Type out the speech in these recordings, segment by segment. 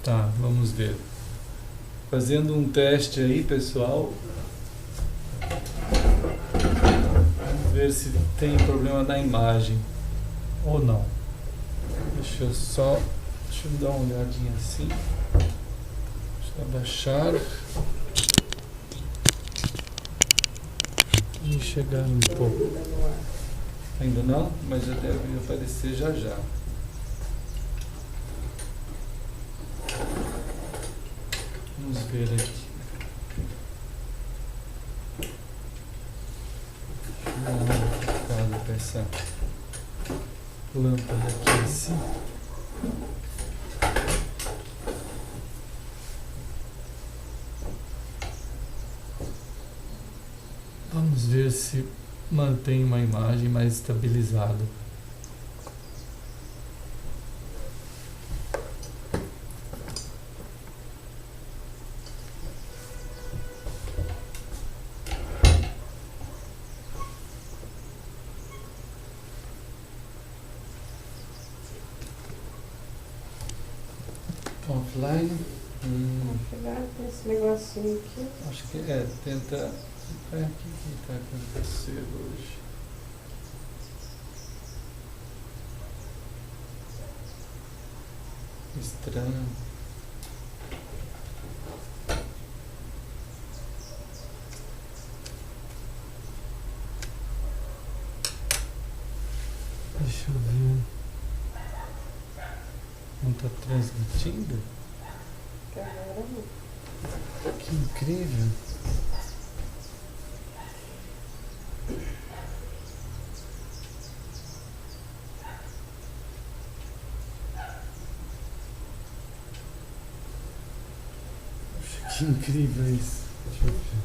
Tá, vamos ver. Fazendo um teste aí, pessoal. Vamos ver se tem problema na imagem ou não. Deixa eu dar uma olhadinha assim. Deixa eu abaixar. E chegar um pouco. Ainda não? Mas já deve aparecer já já. Vamos ver aqui. Deixa eu dar uma focada com essa lâmpada aqui assim. Vamos ver se mantém uma imagem mais estabilizada. Offline. Offline tem esse negocinho aqui. Acho que tenta. O que está acontecendo hoje? Estranho. Deixa eu ver. Não está transmitindo? Que incrível. Que incrível isso. Deixa eu ver.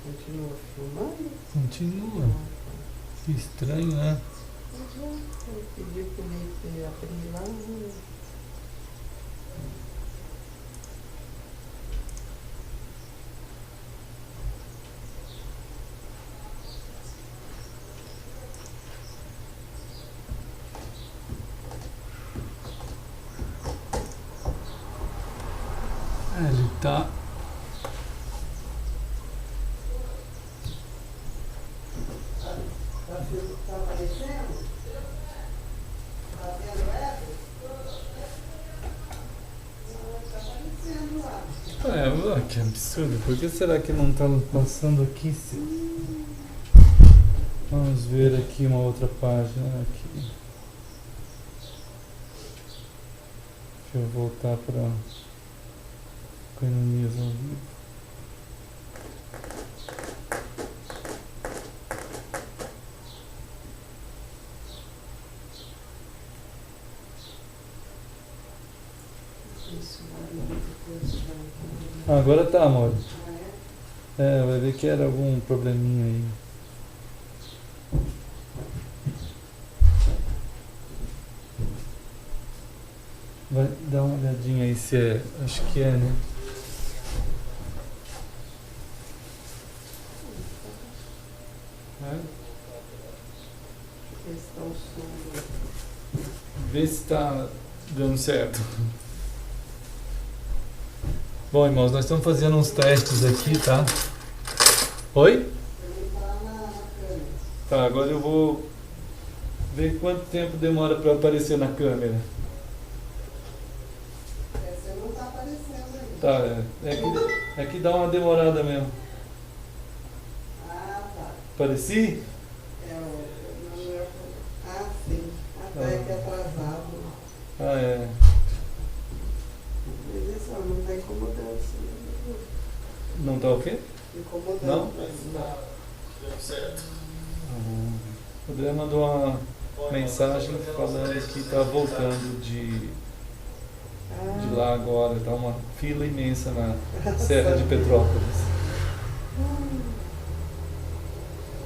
Continua filmando? Continua. Que estranho, né? Eu pedi para ele aprender lá. Ele tá. Tá aparecendo? Tá vendo ela? Tá aparecendo lá. Que absurdo. Por que será que não tá passando aqui? Vamos ver aqui uma outra página. Aqui. Deixa eu voltar para Economias ao vivo. Agora tá, amor. Vai ver que era algum probleminha aí. olhadinha aí se é. Acho que é, né? É? Esse tá o som. Vê se tá dando certo. Bom, irmãos, nós estamos fazendo uns testes aqui, tá? Oi? Tá, agora eu vou ver quanto tempo demora para aparecer na câmera. Você não tá aparecendo aí. Tá, é que dá uma demorada mesmo. Ah, tá. Apareci? É o. Ah, sim. Até que é atrasado. Ah, é. Mas isso não tá incomodando, sim. Não tá o quê? Incomodando. Não? Mas não. Deu certo. O André mandou uma mensagem falando que tá voltando de lá agora. Tá uma fila imensa na Serra de Petrópolis.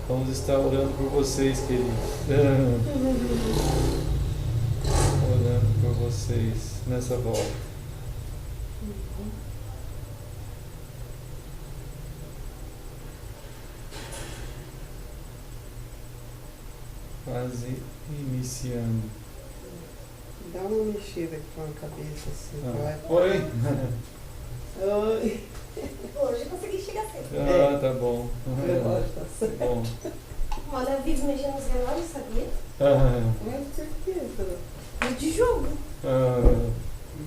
Vamos estar orando por vocês, queridos. Orando por vocês nessa volta. Quase iniciando. Dá uma mexida aqui com a cabeça assim. Ah. Vai. Oi! Oi. Hoje eu consegui chegar cedo. Ah, tá bom. O relógio tá Tá certo. bom. Olha, eu vivo mexendo nos relógios, sabia? Ah, Mas por quê, Dora? No de jogo. ah.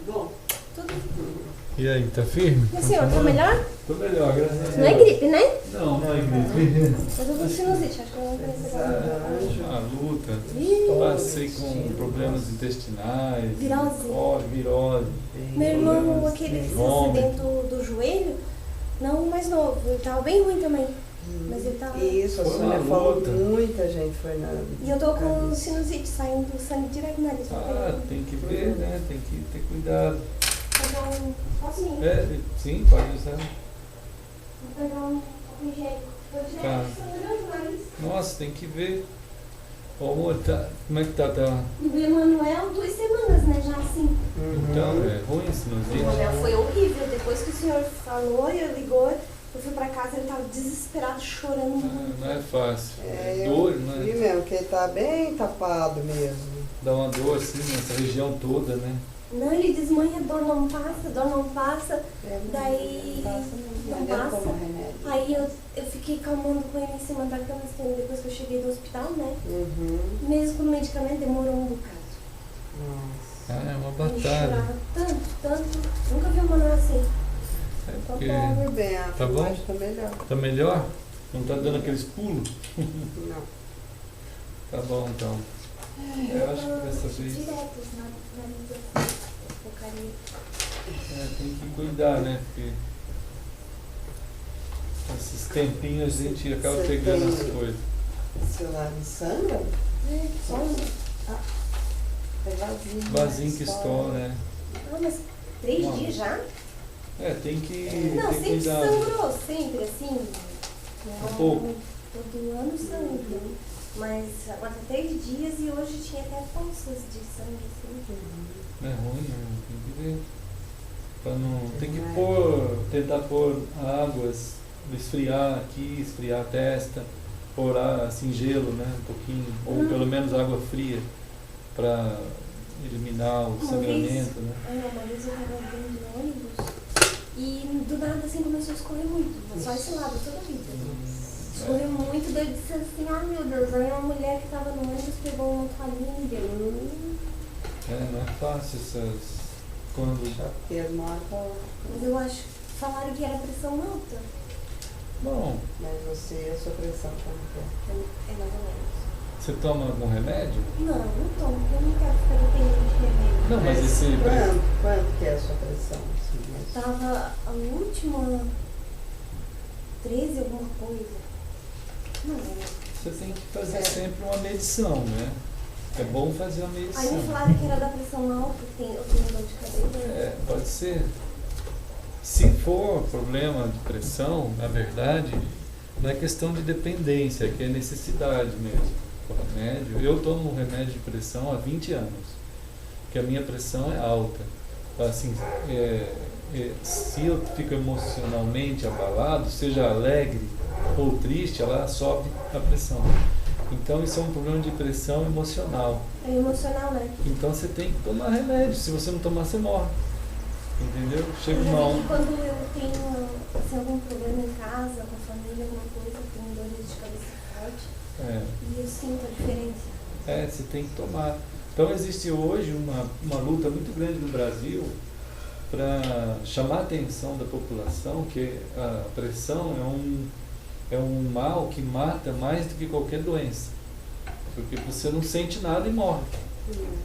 Bom. Tudo. E aí, tá firme? E o senhor, tá melhor? Tô melhor, graças a Deus. Não é gripe, né? Não, não é gripe. Eu tô com sinusite, acho que eu não conheço agora. Uma luta. Ih, Passei com problemas intestinais. Virose. Virose. Meu irmão, Problemas aquele que de se vômito. acidentou do joelho, não o mais novo, ele tava bem ruim também. Mas ele tava... Isso, a Foi Sônia uma falou, luta. muita gente foi na. E eu tô com cabeça. sinusite, saindo sangue direto no nariz. Ah, tem que ver, né? Tem que ter cuidado. Vou pegar um... Posso ir? É, sim, pode usar. Vou pegar um higiênico. Vou Tá. direto sangue no nariz. Nossa, tem que ver. Ô, amor, tá, como é que tá? Tá? Do Emanuel, 2 semanas, né? Já assim. Então, Uhum. é ruim esse O sinusite? Emanuel foi horrível. Depois que o senhor falou e eu ligou, eu fui pra casa, ele tava desesperado, chorando Ah, muito. não é fácil. É, Dor, eu né? vi mesmo que ele tá bem tapado mesmo. Dá uma dor assim nessa região toda, né? Não, ele desmanha, dor não passa. É, Daí, não Mas ele passa. toma remédio. Aí eu fiquei calmando com ele em cima da cama, depois que eu cheguei do hospital, né? Uhum. Mesmo com o medicamento, demorou um bocado. Nossa. Ah, é uma Ele batalha. chorava tanto. Nunca vi o Emanuel assim. É Tá porque bom, meu bem, a Tá bom? filmagem tá melhor. tá melhor? Não tá dando aqueles pulos? Não. Tá bom, então. Eu acho que dessa vez Direto na língua. Porcaria. tem que cuidar, né? Porque esses tempinhos a gente acaba Você pegando tem- as coisas. Seu nariz sangra? Só um. É vazio. Vasinho que estoura, né? Não, mas 3 Não. dias já? É, tem que Não, ter sempre cuidado. sangrou, sempre assim. Um pouco. Todo ano sangra. Mas agora tá 3 dias e hoje tinha até poças de sangue assim. Não é ruim, né? Tem que ver. Pra não... Tem que tentar pôr águas, esfriar aqui, esfriar a testa, pôr assim gelo, né? Um pouquinho, ou pelo menos água fria, pra eliminar o Uma sangramento, né? Uma vez eu tava dentro de ônibus e do nada assim começou a escorrer muito. Só esse lado toda a vida. Escorreu muito, daí eu disse assim, ah meu Deus, aí uma mulher que tava no ônibus pegou uma toalhinha e deu. Não é fácil essas... Quando... Porque a nota. Mas eu acho, falaram que era pressão alta. Bom, Mas você, a sua pressão como que é? É mais ou menos. você toma algum remédio? Não tomo, porque eu não quero ficar dependente de remédio. Não, mas esse... Quanto que é a sua pressão? Assim, mas... Tava a última 13 alguma coisa. Não lembro. Você tem que fazer sempre uma medição, né? É bom fazer uma Aí medição. me falaram que era da pressão alta, que eu tenho dor de cabeça. É, pode ser. Se for problema de pressão, na verdade, não é questão de dependência, é que é necessidade mesmo. O remédio, eu tomo um remédio de pressão há 20 anos, que a minha pressão é alta. assim, se eu fico emocionalmente abalado, seja alegre ou triste, ela sobe a pressão. Então isso é um problema de pressão emocional. É emocional, né? Então você tem que tomar remédio. Se você não tomar, você morre. Entendeu? Chega Eu já uma vi que hora. quando eu tenho assim, algum problema em casa, com a família, alguma coisa, eu tenho dores de cabeça forte e eu sinto a diferença. Você tem que tomar. Então existe hoje uma luta muito grande no Brasil para chamar a atenção da população que a pressão é um mal que mata mais do que qualquer doença. Porque você não sente nada e morre.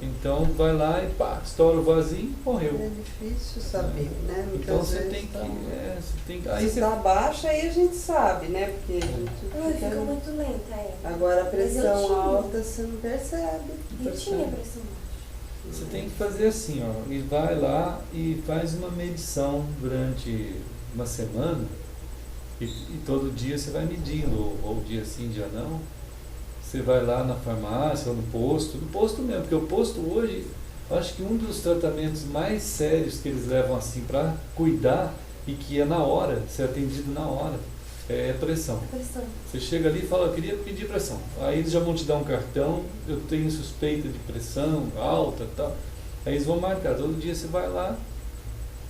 Então vai lá e pá, estoura o vasinho e morreu. É difícil saber, né? Muitas Então você vezes tem que. tá- Você tem que aí Se você, está baixa, aí a gente sabe, né? Porque a gente Ai, fica... fica muito lenta, Agora a Mas eu pressão tinha. alta você não percebe. Eu tinha pressão baixa. você tem que fazer assim, ó, e vai lá e faz uma medição durante uma semana e todo dia você vai medindo, ou dia sim, dia não. Você vai lá na farmácia ou no posto mesmo, porque o posto hoje, eu acho que um dos tratamentos mais sérios que eles levam assim para cuidar e que é na hora, ser atendido na hora, é pressão. Pressão. Você chega ali e fala, eu queria pedir pressão. Aí eles já vão te dar um cartão, eu tenho suspeita de pressão alta e tal. Aí eles vão marcar, todo dia você vai lá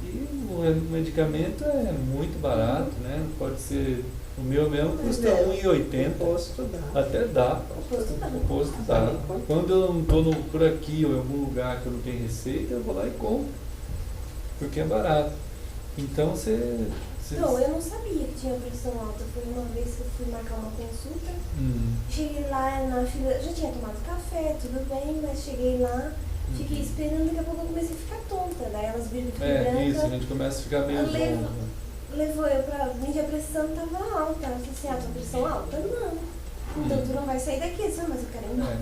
e o medicamento é muito barato, né? Pode ser, o meu mesmo custa R$1,80. Posto dá. Até dá. O posto tá O posto dá. Quando eu não estou por aqui ou em algum lugar que eu não tenho receita, eu vou lá e compro. Porque é barato. Então você. Não, eu não sabia que tinha pressão alta. Foi uma vez que eu fui marcar uma consulta. Cheguei lá na fila, já tinha tomado café, tudo bem, mas cheguei lá, fiquei esperando, daqui a pouco eu comecei a ficar tonta. Daí elas viram que eu fiquei branca. Isso, a gente começa a ficar meio zonza. Levou eu pra medir a pressão, tava alta. Ela falou assim, tua pressão alta? Não. Então tu não vai sair daqui. Eu disse, mas eu quero ir embora.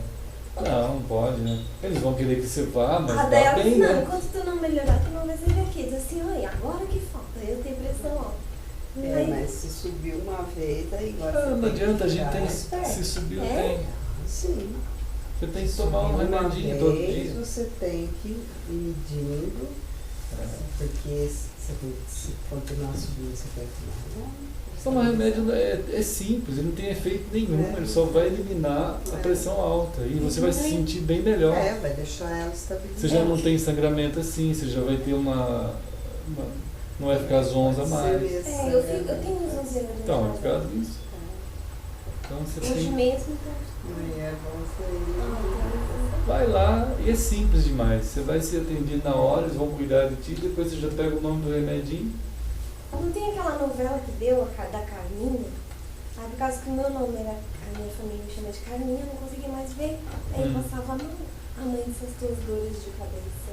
Não pode, né? Eles vão querer que você vá, mas Daí vá ela bem, disse, não, né? enquanto tu não melhorar, tu não vai sair daqui. Eu disse assim, olha, agora que falta, eu tenho pressão alta. Mas se subiu uma vez, aí agora Não você tem adianta, a que gente tem tirar. se subir, É? tem. Sim. Você tem que tomar um Subiu uma remedinho todo vez, dia. você tem que ir medindo, porque você tem que, se continuar subindo, você tem que tomar. Tomar remédio é simples, ele não tem efeito nenhum, ele só vai eliminar a pressão alta e você vai se sentir bem melhor. Vai deixar ela estabilizar. Você já não tem sangramento assim, você já vai ter não vai ficar zonza mais. Eu tenho uns 11 anos. Então, é por causa disso. Então você Hoje tem. mesmo, então. É bom você Vai lá e é simples demais. Você vai ser atendido na hora, eles vão cuidar de ti, depois você já pega o nome do remedinho. Não tem aquela novela que deu, da Carminha? Aí por causa que o meu nome era, a minha família me chama de Carminha, eu não conseguia mais ver. Aí eu passava a mãe dessas tuas dores de cabeça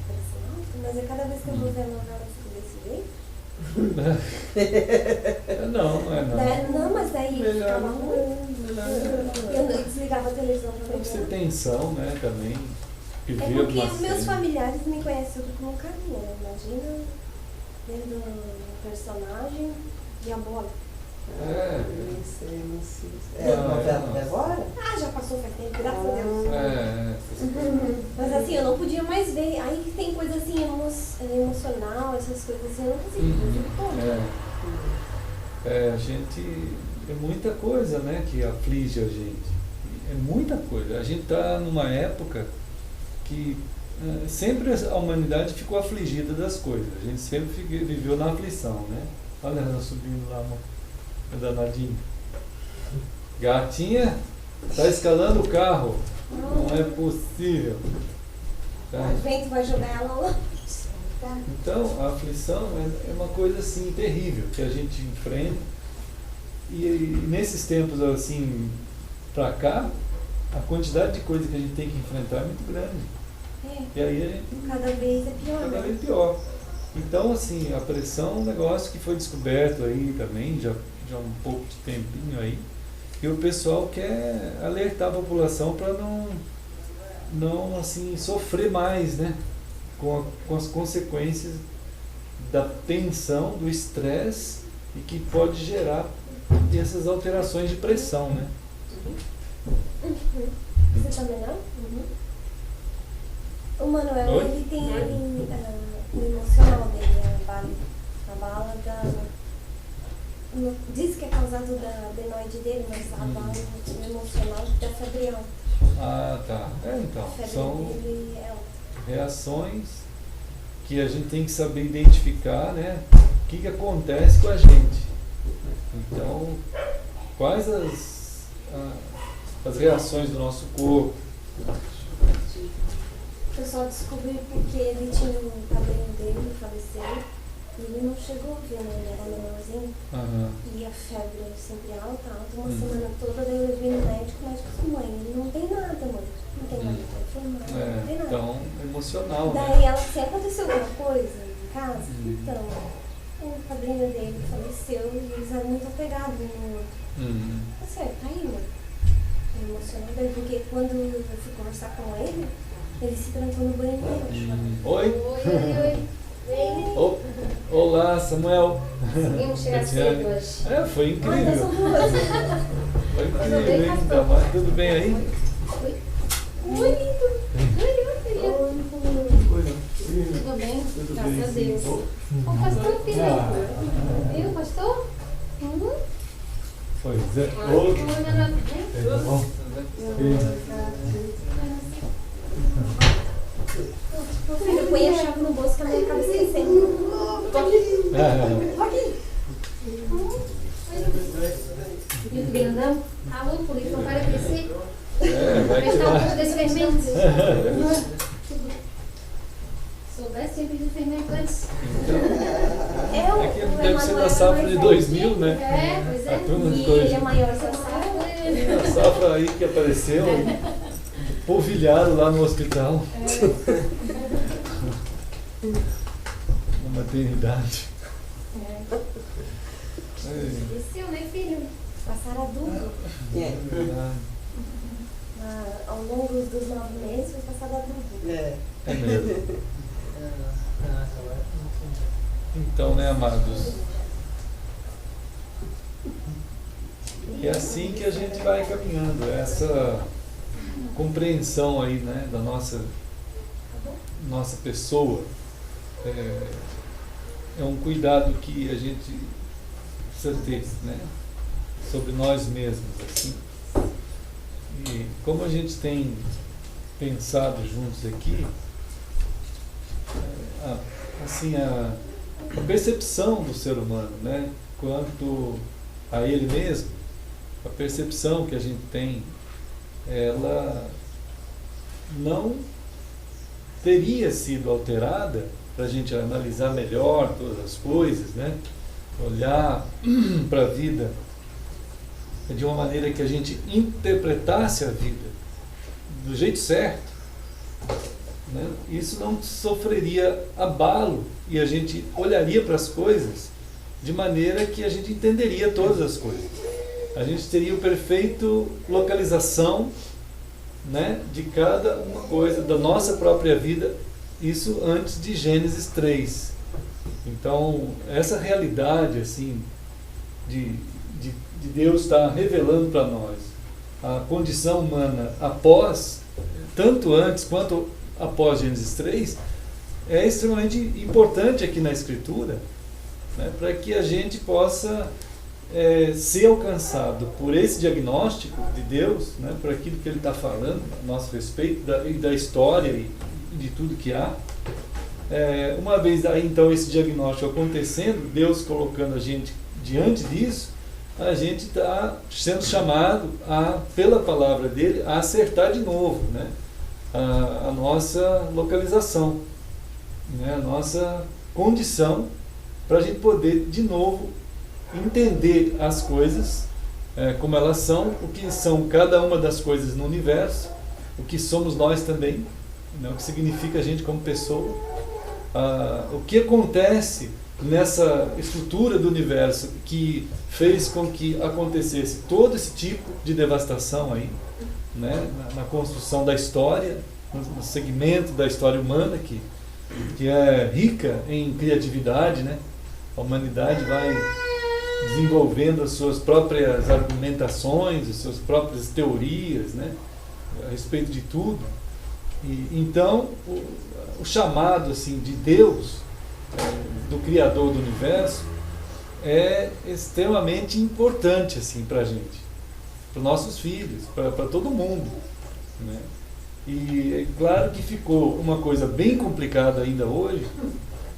pressão alta, mas é cada vez que eu vou ver a novela eu fico desse jeito. Não é não. Não, mas daí Melhor ficava não. ruim. Eu desligava a televisão pra Deve ser ver. tensão, né, também. É Viver porque uma os meus série. familiares me conhecem tudo como Carminha, né? Imagina dentro do personagem e a bola. nem sei, não sei. É, É novela nossa. até agora? Ah, já passou faz tempo, graças a Deus. Essas coisas. Mas assim, eu não podia mais ver. Aí que tem coisa assim, emocional, essas coisas assim, eu não consigo ver o tempo todo. A gente. É muita coisa, né, que aflige a gente. É muita coisa. A gente está numa época que sempre a humanidade ficou afligida das coisas. A gente sempre viveu na aflição, né? Olha ela subindo lá, uma danadinha. Gatinha, tá escalando o carro. Não é possível. Tá? O vento vai jogar ela lá. Então, a aflição é uma coisa assim terrível que a gente enfrenta. E nesses tempos assim, pra cá, a quantidade de coisa que a gente tem que enfrentar é muito grande. E aí a gente Cada vez é pior. cada Né? vez pior. Então, assim, a pressão é um negócio que foi descoberto aí também, já há um pouco de tempinho aí. E o pessoal quer alertar a população para não assim, sofrer mais, né? Com as consequências da tensão, do estresse e que pode gerar essas alterações de pressão, né? Você tá melhor? O Manuel, Oi? ele tem o emocional dele, a bala diz que é causado da adenoide dele, mas a bala o emocional da febre alta. Ah, tá. Então, A febre são dele é alta. reações que a gente tem que saber identificar, né? O que acontece com a gente. Então, quais as reações do nosso corpo? Eu só descobri porque ele tinha um padrinho dele, faleceu, e ele não chegou a ver, né? Ele era menorzinho, e a febre sempre alta, uma semana toda, daí eu levei no médico, o médico falou, mãe, ele não tem nada, mãe, não tem nada pra informar, não tem nada. Então, emocional, né? Daí ela, se aconteceu alguma coisa em casa, então, o padrinho dele faleceu e eles eram muito apegados um no outro. Tá certo, tá aí, mãe. Emocional dele, porque quando eu fui conversar com ele se trancou no banheiro. Oi? Oi. Olá, Samuel. Conseguimos chegar cedo hoje. Foi incrível. São duas. Foi incrível, hein? Tudo bem aí? Oi, lindo. Tudo bem? Graças a Deus. O pastor, filho. Viu, pastor? Pois é. Tudo bom? Filho, põe a chave no bolso que a mãe acaba esquecendo. Viu que grandão? Alô, por isso não para crescer. Vai Prestar um pouco tirar. desse fermento. Soubesse sempre de fermento antes. Aqui deve ser da safra de 2000, né? Pois é. A turma de E 2000. ele é maior que a safra. A safra aí que apareceu, polvilhado lá no hospital. Na maternidade. Esqueceu, né, filho? Passaram adubo. Verdade. Ao longo dos 9 meses foi passado adubo. É mesmo. Então, né, amados? É assim que a gente vai caminhando, essa compreensão aí, né, da nossa pessoa. É um cuidado que a gente precisa ter, né, sobre nós mesmos, assim. E como a gente tem pensado juntos aqui, assim, a percepção do ser humano, né, quanto a ele mesmo, a percepção que a gente tem, ela não teria sido alterada para a gente analisar melhor todas as coisas, né? Olhar para a vida de uma maneira que a gente interpretasse a vida do jeito certo, né? Isso não sofreria abalo e a gente olharia para as coisas de maneira que a gente entenderia todas as coisas. A gente teria o perfeito localização, né, de cada uma coisa da nossa própria vida, isso antes de Gênesis 3. Então, essa realidade assim de Deus estar revelando para nós a condição humana após, tanto antes quanto após Gênesis 3, é extremamente importante aqui na Escritura, né, para que a gente possa ser alcançado por esse diagnóstico de Deus, né, por aquilo que Ele está falando a nosso respeito, da história e de tudo que há. Uma vez aí, então, esse diagnóstico acontecendo, Deus colocando a gente diante disso, a gente está sendo chamado, pela palavra dele, a acertar de novo, né, a nossa localização, né, a nossa condição, para a gente poder, de novo, entender as coisas como elas são, o que são cada uma das coisas no universo, o que somos nós também, né, o que significa a gente como pessoa, o que acontece nessa estrutura do universo que fez com que acontecesse todo esse tipo de devastação aí, né, na construção da história, no segmento da história humana que é rica em criatividade, né? A humanidade vai desenvolvendo as suas próprias argumentações, as suas próprias teorias, né, a respeito de tudo. Então, o chamado assim, de Deus, do Criador do Universo, é extremamente importante assim, para a gente, para os nossos filhos, para todo mundo, né? E é claro que ficou uma coisa bem complicada ainda hoje,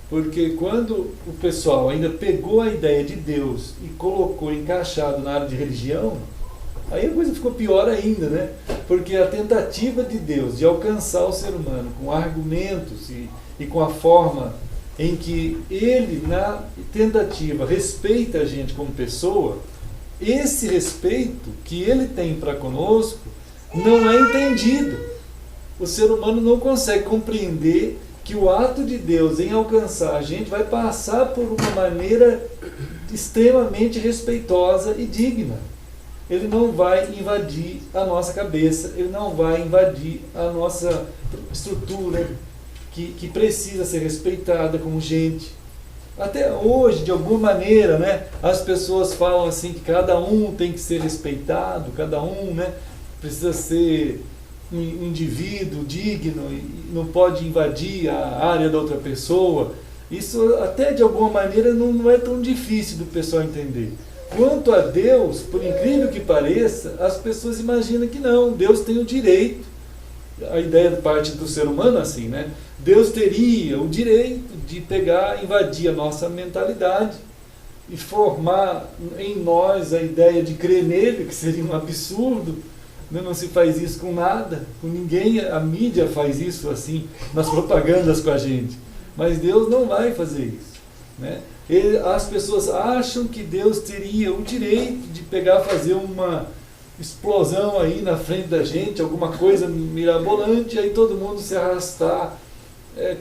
porque quando o pessoal ainda pegou a ideia de Deus e colocou encaixado na área de religião, aí a coisa ficou pior ainda, né? Porque a tentativa de Deus de alcançar o ser humano com argumentos e com a forma em que ele, na tentativa, respeita a gente como pessoa, esse respeito que ele tem para conosco não é entendido. O ser humano não consegue compreender que o ato de Deus em alcançar a gente vai passar por uma maneira extremamente respeitosa e digna. Ele não vai invadir a nossa cabeça, ele não vai invadir a nossa estrutura que precisa ser respeitada como gente. Até hoje, de alguma maneira, né, as pessoas falam assim que cada um tem que ser respeitado, cada um, né, precisa ser um indivíduo digno e não pode invadir a área da outra pessoa. Isso até de alguma maneira não é tão difícil do pessoal entender. Quanto a Deus, por incrível que pareça, as pessoas imaginam que não, Deus tem o direito, a ideia de parte do ser humano assim, né? Deus teria o direito de pegar, invadir a nossa mentalidade e formar em nós a ideia de crer nele, que seria um absurdo. Não se faz isso com nada, com ninguém. A mídia faz isso assim, nas propagandas com a gente. Mas Deus não vai fazer isso, né? As pessoas acham que Deus teria o direito de pegar, fazer uma explosão aí na frente da gente, alguma coisa mirabolante, aí todo mundo se arrastar,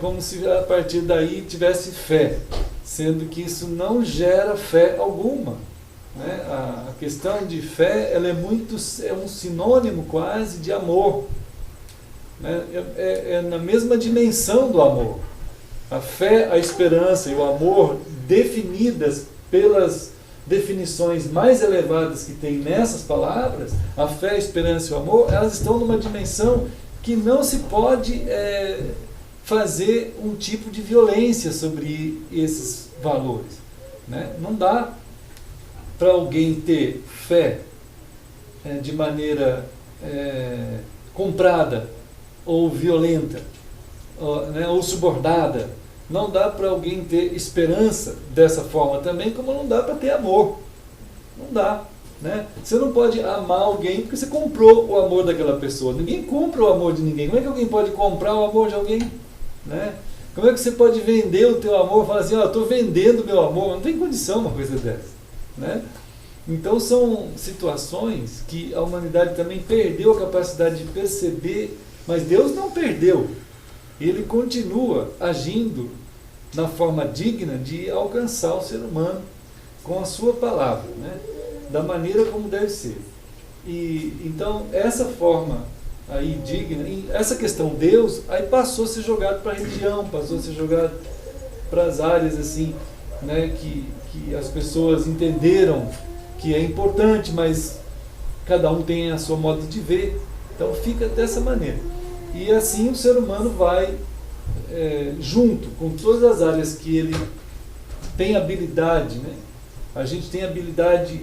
como se a partir daí tivesse fé, sendo que isso não gera fé alguma, né? A questão de fé, ela é um sinônimo quase de amor, né? É na mesma dimensão do amor. A fé, a esperança e o amor, definidas pelas definições mais elevadas que tem nessas palavras, a fé, a esperança e o amor, elas estão numa dimensão que não se pode fazer um tipo de violência sobre esses valores, né? Não dá para alguém ter fé de maneira comprada ou violenta, ou subornada. Não dá para alguém ter esperança dessa forma também, como não dá para ter amor. Não dá, né? Você não pode amar alguém porque você comprou o amor daquela pessoa. Ninguém compra o amor de ninguém. Como é que alguém pode comprar o amor de alguém, né? Como é que você pode vender o teu amor e falar assim, estou vendendo meu amor? Não tem condição uma coisa dessa, né? Então são situações que a humanidade também perdeu a capacidade de perceber, mas Deus não perdeu. Ele continua agindo na forma digna de alcançar o ser humano com a sua palavra, né? Da maneira como deve ser. E então essa forma aí digna, essa questão Deus, aí passou a ser jogado para a religião, passou a ser jogado para as áreas assim, né, que as pessoas entenderam que é importante, mas cada um tem a sua modo de ver, então fica dessa maneira. E assim o ser humano vai, junto com todas as áreas que ele tem habilidade, né? A gente tem habilidade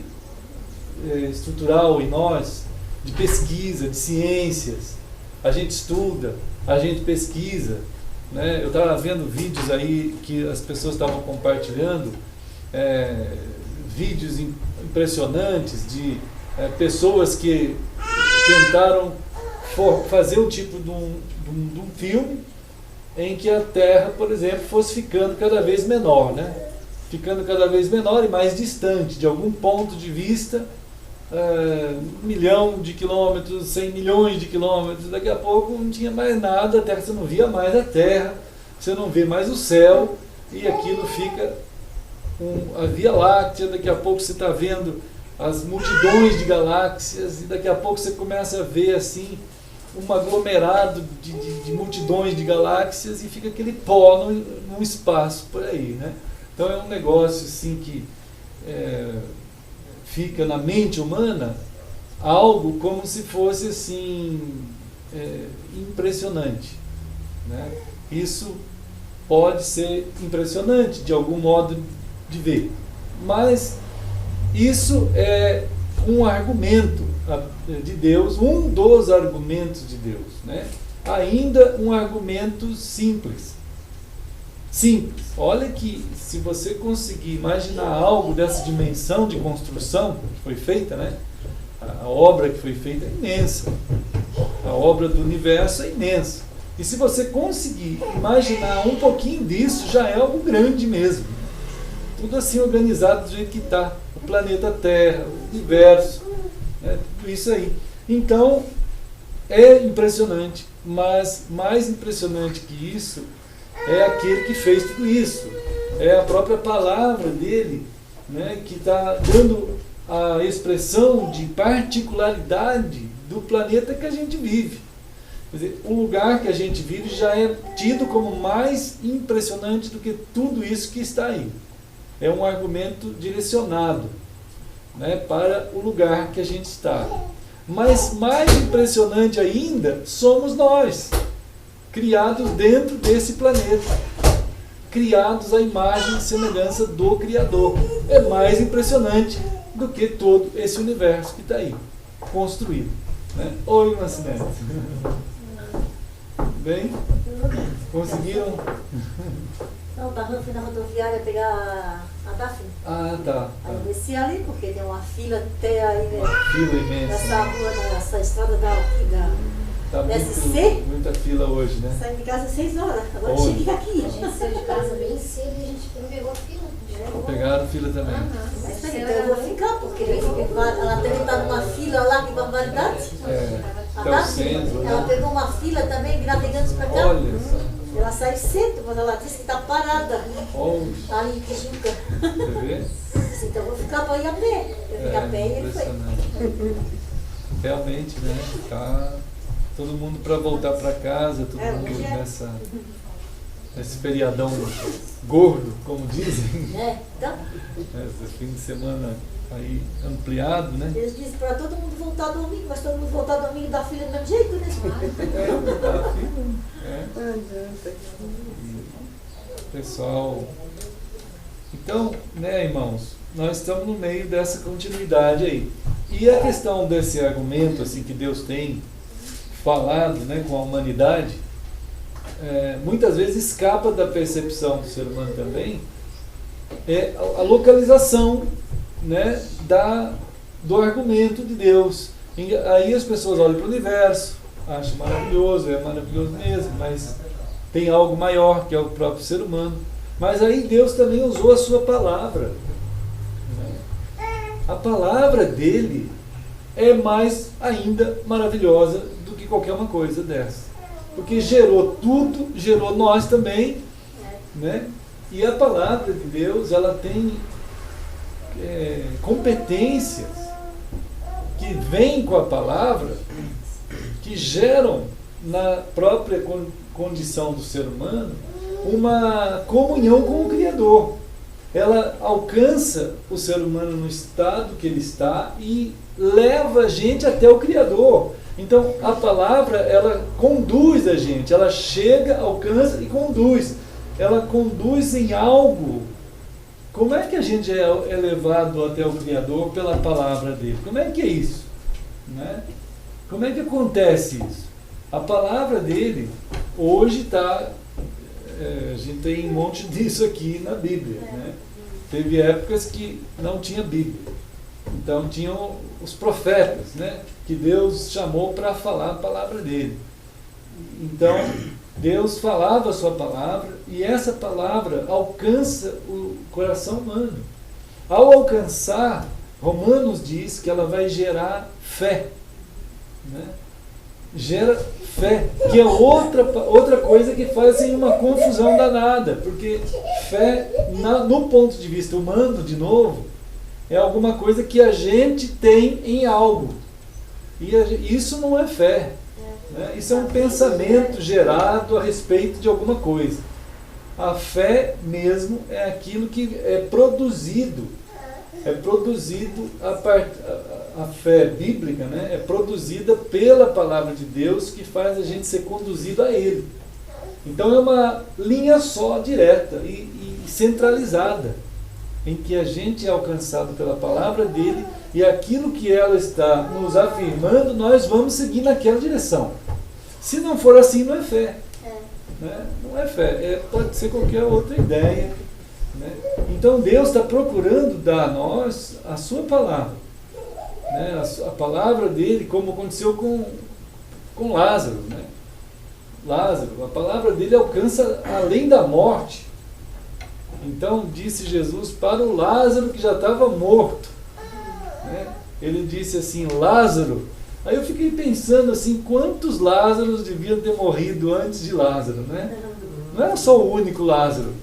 estrutural em nós, de pesquisa, de ciências. A gente estuda, a gente pesquisa, né? Eu estava vendo vídeos aí que as pessoas estavam compartilhando, vídeos impressionantes de pessoas que tentaram fazer um tipo de um filme em que a Terra, por exemplo, fosse ficando cada vez menor, né? Ficando cada vez menor e mais distante de algum ponto de vista, 1 milhão de quilômetros, 100 milhões de quilômetros, daqui a pouco não tinha mais nada, a Terra, você não via mais a Terra, você não vê mais o céu, e aquilo fica a Via Láctea, daqui a pouco você está vendo as multidões de galáxias, e daqui a pouco você começa a ver assim um aglomerado de multidões de galáxias, e fica aquele pó no espaço por aí, né? Então é um negócio assim que fica na mente humana algo como se fosse assim impressionante, né? Isso pode ser impressionante de algum modo de ver, mas isso é um argumento de Deus, um dos argumentos de Deus, né? Ainda um argumento simples. Simples. Olha que se você conseguir imaginar algo dessa dimensão de construção que foi feita, né? A obra que foi feita é imensa. A obra do universo é imensa. E se você conseguir imaginar um pouquinho disso, já é algo grande mesmo. Tudo assim organizado do jeito que está. O planeta Terra, o universo, né? Tudo isso aí. Então, é impressionante, mas mais impressionante que isso é aquele que fez tudo isso. É a própria palavra dele, né, que está dando a expressão de particularidade do planeta que a gente vive. Quer dizer, o lugar que a gente vive já é tido como mais impressionante do que tudo isso que está aí. É um argumento direcionado, né, para o lugar que a gente está. Mas mais impressionante ainda somos nós, criados dentro desse planeta, criados à imagem e semelhança do Criador. É mais impressionante do que todo esse universo que está aí, construído, né? Oi, Nascimento. Bem? Conseguiram? Não, fui na rodoviária pegar a Daphne. Ah, tá. Aí eu desci ali, porque tem uma fila até aí, né? Fila imensa. Nessa rua, nessa estrada da Tá SC. muita fila hoje, né? Saí de casa às 6 horas, agora Hoje. cheguei aqui. A gente saiu de casa bem cedo e a gente pegou a fila. Pegaram fila também. Mas peraí, então eu vou ficar, porque ela deve estar numa fila lá, que barbaridade. É, A até o Daphne, centro, ela né? pegou uma fila também, navegando pra cá. Olha só. Ela sai cedo, mas ela disse que está parada Olha, ali em Tijuca. você vê? Então eu vou ficar para ir a pé. Eu fiquei a pé e ele foi. Impressionante. Realmente, né? Tá todo mundo para voltar para casa, todo mundo hoje é. nesse feriadão gordo, como dizem. Então, Esse fim de semana aí ampliado, né? eles dizem para todo mundo voltar domingo, mas todo mundo voltar domingo dá filha do mesmo jeito, né? Tá firme, Pessoal, então, né, irmãos, nós estamos no meio dessa continuidade aí. E a questão desse argumento assim que Deus tem falado, né, com a humanidade, muitas vezes escapa da percepção do ser humano também, é a localização, né, do argumento de Deus. E aí as pessoas olham para o universo, acham maravilhoso, é maravilhoso mesmo, mas tem algo maior que é o próprio ser humano. Mas aí Deus também usou a sua palavra, né? A palavra dele é mais ainda maravilhosa do que qualquer uma coisa dessa, porque gerou tudo, gerou nós também, né? E a palavra de Deus, ela tem competências que vêm com a palavra, que geram na própria condição do ser humano uma comunhão com o Criador. Ela alcança o ser humano no estado que ele está e leva a gente até o Criador. Então a palavra, ela conduz a gente, ela chega, alcança e conduz. Ela conduz em algo. Como é que a gente é levado até o Criador pela palavra dele? Como é que é isso? Né? Como é que acontece isso? A palavra dele hoje está... a gente tem um monte disso aqui na Bíblia, né? Teve épocas que não tinha Bíblia. Então tinham os profetas, né, que Deus chamou para falar a palavra dele. Então Deus falava a sua palavra e essa palavra alcança o coração humano. Ao alcançar, Romanos diz que ela vai gerar fé, né? Gera fé, que é outra coisa que faz assim, uma confusão danada, porque fé, no ponto de vista humano, de novo, é alguma coisa que a gente tem em algo, e isso não é fé, né? Isso é um pensamento gerado a respeito de alguma coisa. A fé mesmo é aquilo que é produzido a fé bíblica, né, é produzida pela palavra de Deus, que faz a gente ser conduzido a Ele. Então é uma linha só, direta e centralizada, em que a gente é alcançado pela palavra dele, e aquilo que ela está nos afirmando, nós vamos seguir naquela direção. Se não for assim, não é fé. Né? Não é fé, pode ser qualquer outra ideia. Né? Então Deus está procurando dar a nós a sua palavra. Né? A palavra dele, como aconteceu com Lázaro. Né? Lázaro, a palavra dele alcança além da morte. Então disse Jesus para o Lázaro que já estava morto. Né? Ele disse assim, Lázaro. Aí eu fiquei pensando assim, quantos Lázaros deviam ter morrido antes de Lázaro, né? Não era só o único Lázaro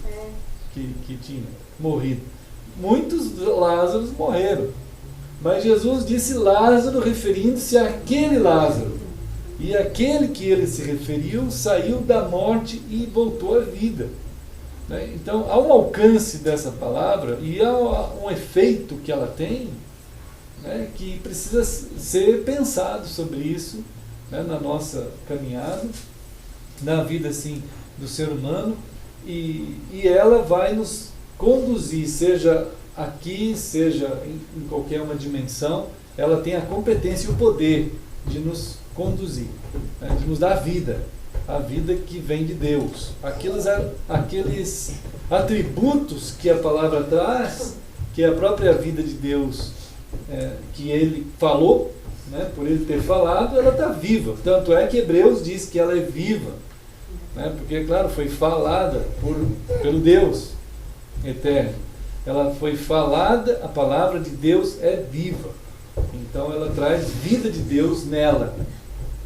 que tinha morrido. Muitos Lázaros morreram. Mas Jesus disse Lázaro referindo-se àquele Lázaro. E aquele que ele se referiu saiu da morte e voltou à vida. Né? Então há um alcance dessa palavra e há um efeito que ela tem, né, que precisa ser pensado sobre isso, né, na nossa caminhada, na vida assim, do ser humano, e ela vai nos conduzir, seja aqui, seja em qualquer uma dimensão, ela tem a competência e o poder de nos conduzir, né, de nos dar vida, a vida que vem de Deus. Aqueles atributos que a palavra traz, que é a própria vida de Deus, que ele falou, né, por ele ter falado, ela está viva. Tanto é que Hebreus diz que ela é viva, né, porque, claro, foi falada pelo Deus eterno. Ela foi falada, a palavra de Deus é viva. Então ela traz vida de Deus nela.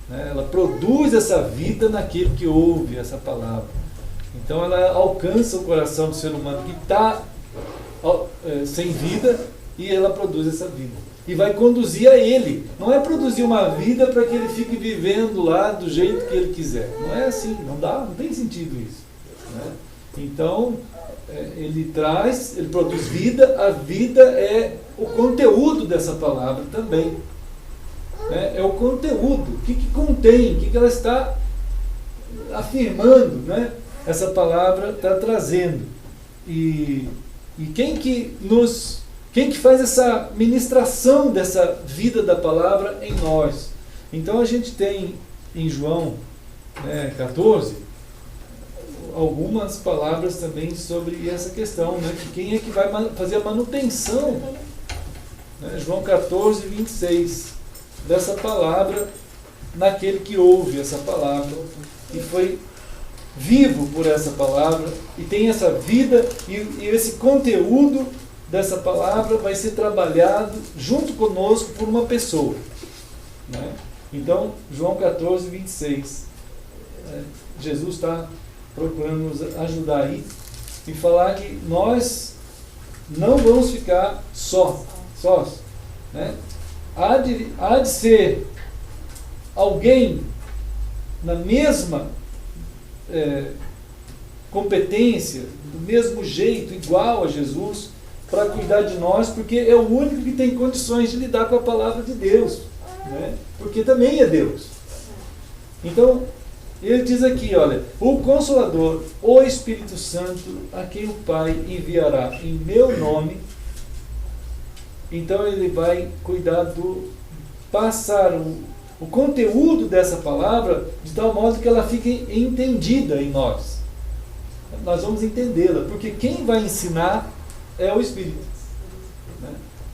Né, ela produz essa vida naquele que ouve essa palavra. Então ela alcança o coração do ser humano que está sem vida, e ela produz essa vida. E vai conduzir a ele. Não é produzir uma vida para que ele fique vivendo lá do jeito que ele quiser. Não é assim, não tem sentido isso. Né? Então, ele produz vida, a vida é o conteúdo dessa palavra também. Né? É o conteúdo, o que contém, o que ela está afirmando, né? Essa palavra está trazendo. E quem que faz essa ministração dessa vida da palavra em nós? Então a gente tem em João 14 algumas palavras também sobre essa questão, né? Que quem é que vai fazer a manutenção, né? João 14, 26, dessa palavra naquele que ouve essa palavra e foi vivo por essa palavra e tem essa vida, e esse conteúdo dessa palavra vai ser trabalhado junto conosco por uma pessoa. Né? Então, João 14, 26. Jesus está procurando nos ajudar aí e falar que nós não vamos ficar sós. Né? Há de ser alguém na mesma competência, do mesmo jeito, igual a Jesus, para cuidar de nós, porque é o único que tem condições de lidar com a palavra de Deus, né? Porque também é Deus. Então, ele diz aqui, olha, o Consolador, o Espírito Santo, a quem o Pai enviará em meu nome. Então ele vai cuidar do passar o conteúdo dessa palavra de tal modo que ela fique entendida em nós. Nós vamos entendê-la, porque quem vai ensinar é o Espírito. Né?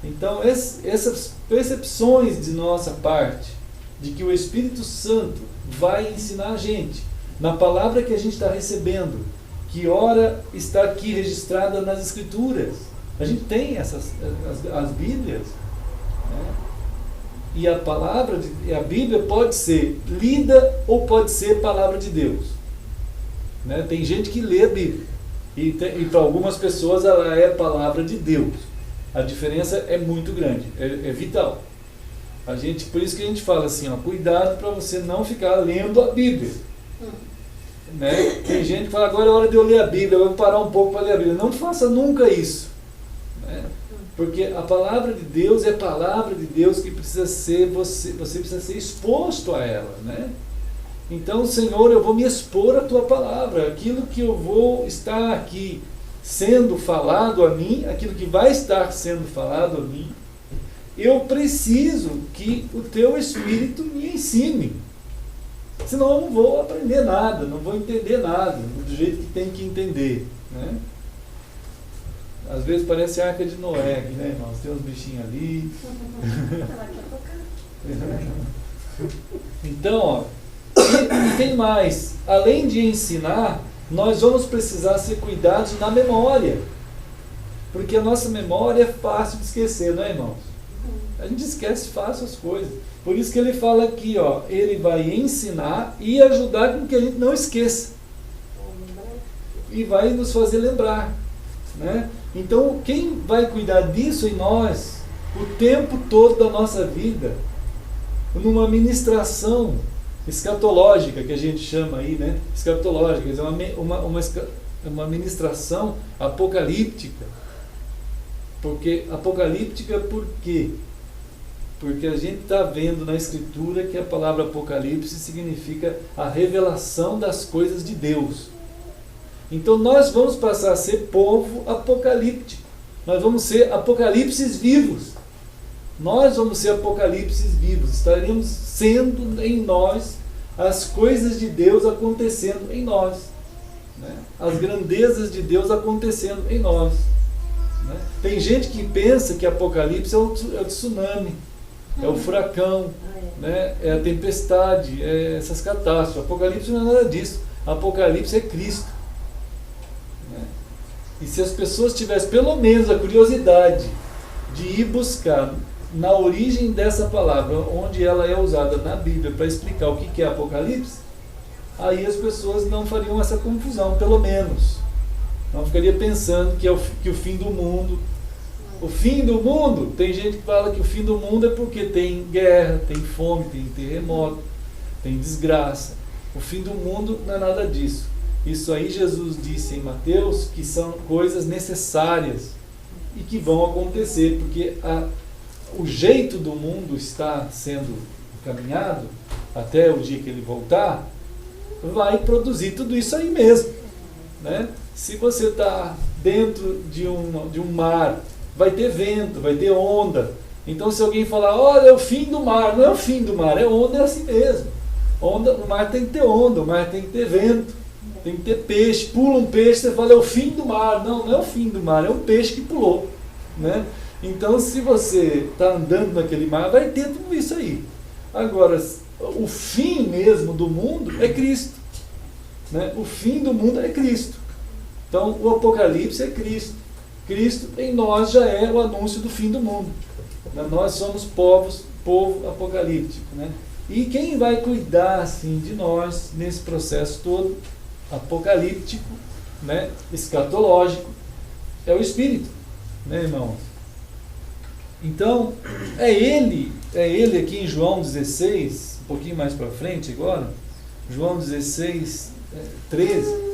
Então, essas percepções de nossa parte, de que o Espírito Santo vai ensinar a gente, na palavra que a gente está recebendo, que ora está aqui registrada nas Escrituras. A gente tem as Bíblias, né? E a palavra, a Bíblia pode ser lida ou pode ser palavra de Deus. Né? Tem gente que lê a Bíblia e para algumas pessoas ela é palavra de Deus. A diferença é muito grande, é vital. Por isso que a gente fala assim, ó, cuidado para você não ficar lendo a Bíblia. Né? Tem gente que fala, agora é hora de eu ler a Bíblia, eu vou parar um pouco para ler a Bíblia. Não faça nunca isso. Né? Porque a palavra de Deus é a palavra de Deus que precisa ser, você precisa ser exposto a ela, né? Então, Senhor, eu vou me expor à tua palavra, aquilo que eu vou estar aqui sendo falado a mim, aquilo que vai estar sendo falado a mim, eu preciso que o teu Espírito me ensine. Senão eu não vou aprender nada, não vou entender nada, do jeito que tem que entender, né? Às vezes parece a Arca de Noé, né, irmãos? Tem uns bichinhos ali. Então, ó, e tem mais. Além de ensinar, nós vamos precisar ser cuidados na memória. Porque a nossa memória é fácil de esquecer, não é, irmãos? A gente esquece fácil as coisas. Por isso que ele fala aqui, ó, ele vai ensinar e ajudar com que a gente não esqueça. E vai nos fazer lembrar, né? Então, quem vai cuidar disso em nós, o tempo todo da nossa vida, numa ministração escatológica, que a gente chama aí, né? Escatológica, é uma ministração apocalíptica. Porque apocalíptica por quê? Porque a gente está vendo na Escritura que a palavra Apocalipse significa a revelação das coisas de Deus. Então nós vamos passar a ser povo apocalíptico. Nós vamos ser apocalipses vivos. Nós vamos ser apocalipses vivos. Estaremos sendo em nós as coisas de Deus acontecendo em nós, né? As grandezas de Deus acontecendo em nós, né? Tem gente que pensa que Apocalipse é o tsunami, é o furacão, né? É a tempestade, é essas catástrofes. Apocalipse não é nada disso. Apocalipse é Cristo, né? E se as pessoas tivessem pelo menos a curiosidade de ir buscar na origem dessa palavra, onde ela é usada na Bíblia para explicar o que é Apocalipse, aí as pessoas não fariam essa confusão, pelo menos. Não ficaria pensando que o fim do mundo. O fim do mundo, tem gente que fala que o fim do mundo é porque tem guerra, tem fome, tem terremoto, tem desgraça. O fim do mundo não é nada disso. Isso aí Jesus disse em Mateus que são coisas necessárias e que vão acontecer, porque o jeito do mundo está sendo caminhado até o dia que ele voltar, vai produzir tudo isso aí mesmo, né? Se você está dentro de um mar, vai ter vento, vai ter onda. Então se alguém falar, olha, é o fim do mar, não é o fim do mar, é onda, é assim mesmo. Onda, no mar tem que ter onda, o mar tem que ter vento, tem que ter peixe. Pula um peixe, você fala, é o fim do mar. Não, não é o fim do mar, é um peixe que pulou, né? Então se você está andando naquele mar, vai ter tudo isso aí. Agora, o fim mesmo do mundo é Cristo, né? O fim do mundo é Cristo. Então o Apocalipse é Cristo. Cristo em nós já é o anúncio do fim do mundo. Nós somos povo apocalíptico, né? E quem vai cuidar assim de nós nesse processo todo apocalíptico, né, escatológico, é o Espírito, né, irmãos? Então é ele aqui em João 16, um pouquinho mais para frente agora, João 16, 13,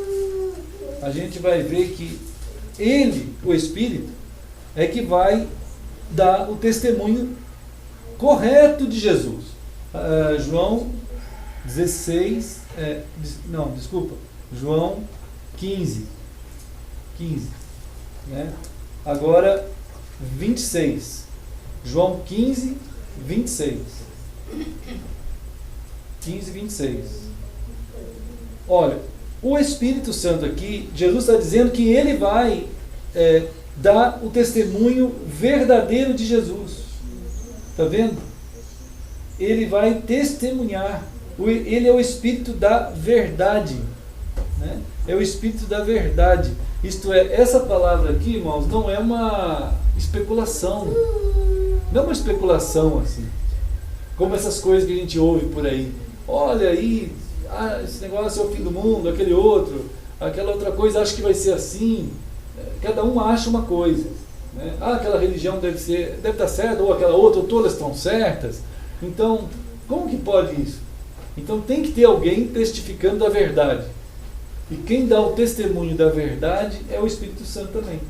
a gente vai ver que ele, o Espírito, é que vai dar o testemunho correto de Jesus. João 16, João 15, né? Agora 26, João 15, 26. 15, 26. Olha, o Espírito Santo aqui, Jesus está dizendo que ele vai dar o testemunho verdadeiro de Jesus. Está vendo? Ele vai testemunhar. Ele é o Espírito da verdade, né? É o Espírito da verdade. Isto é, essa palavra aqui, irmãos, não é uma especulação. Não é uma especulação assim, como essas coisas que a gente ouve por aí. Olha aí, esse negócio é o fim do mundo, aquele outro, aquela outra coisa, acho que vai ser assim. Cada um acha uma coisa, né? Aquela religião deve estar certa, ou aquela outra, ou todas estão certas. Então, como que pode isso? Então tem que ter alguém testificando da verdade. E quem dá o testemunho da verdade é o Espírito Santo também.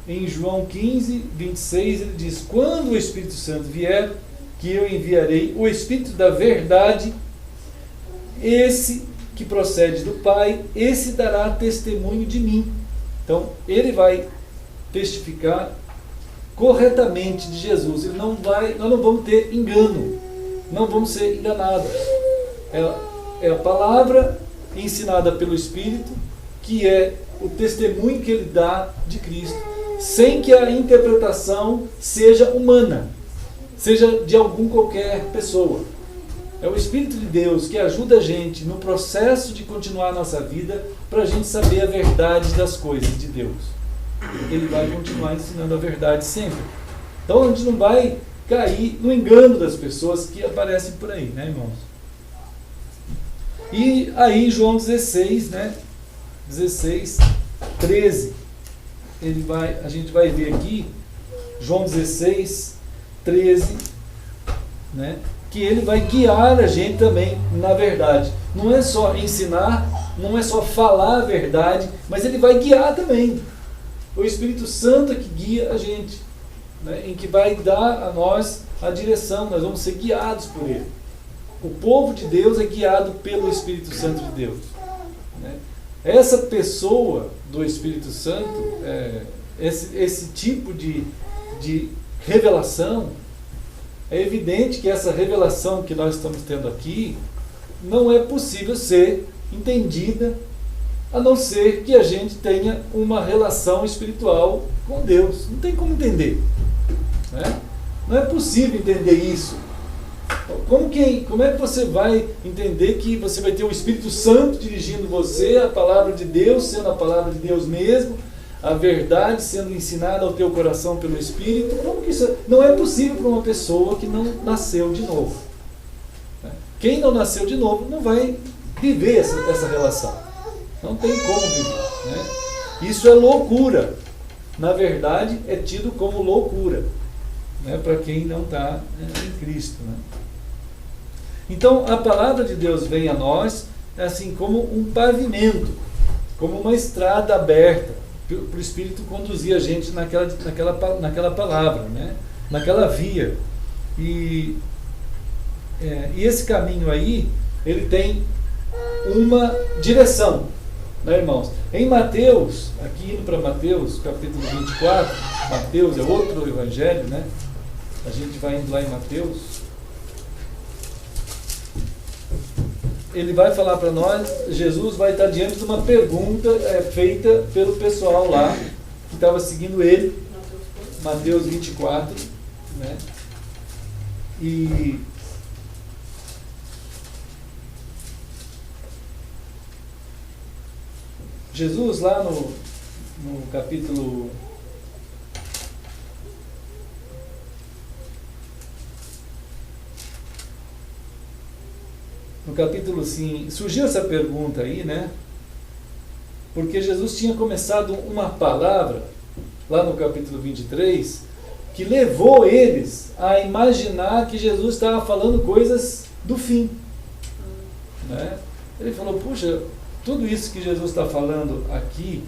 em João 15, 26, ele diz: quando o Espírito Santo vier, que eu enviarei o Espírito da verdade, esse que procede do Pai, esse dará testemunho de mim. Então, ele vai testificar corretamente de Jesus. Ele não vai, nós não vamos ter engano, não vamos ser enganados. É a palavra ensinada pelo Espírito, que é o testemunho que ele dá de Cristo, sem que a interpretação seja humana, seja de algum qualquer pessoa. É o Espírito de Deus que ajuda a gente no processo de continuar a nossa vida, para a gente saber a verdade das coisas de Deus. Ele vai continuar ensinando a verdade sempre. Então a gente não vai cair no engano das pessoas que aparecem por aí, né, irmãos? E aí João 16, né, 16, 13, a gente vai ver aqui, João 16, 13, né, que ele vai guiar a gente também na verdade. Não é só ensinar, não é só falar a verdade, mas ele vai guiar também. O Espírito Santo é que guia a gente, né, em que vai dar a nós a direção, nós vamos ser guiados por ele. O povo de Deus é guiado pelo Espírito Santo de Deus, né? Essa pessoa do Espírito Santo, esse tipo de revelação, é evidente que essa revelação que nós estamos tendo aqui não é possível ser entendida a não ser que a gente tenha uma relação espiritual com Deus. Não tem como entender, né? Não é possível entender isso. Como é que você vai entender que você vai ter o Espírito Santo dirigindo você, a palavra de Deus sendo a palavra de Deus mesmo, a verdade sendo ensinada ao teu coração pelo Espírito? Como que isso não é possível para uma pessoa que não nasceu de novo? Quem não nasceu de novo não vai viver essa relação. Não tem como viver, né? Isso é loucura. Na verdade, é tido como loucura, né, para quem não está em Cristo, né? Então, a palavra de Deus vem a nós assim como um pavimento, como uma estrada aberta, para o Espírito conduzir a gente naquela palavra, né? Naquela via. E esse caminho aí, ele tem uma direção, né, irmãos? Em Mateus, aqui indo para Mateus, capítulo 24, Mateus é outro evangelho, né? A gente vai indo lá em Mateus. Ele vai falar para nós, Jesus vai estar diante de uma pergunta feita pelo pessoal lá, que estava seguindo ele, Mateus 24, né? E Jesus lá no capítulo... No capítulo 5, surgiu essa pergunta aí, né? Porque Jesus tinha começado uma palavra, lá no capítulo 23, que levou eles a imaginar que Jesus estava falando coisas do fim, né? Ele falou, puxa, tudo isso que Jesus está falando aqui,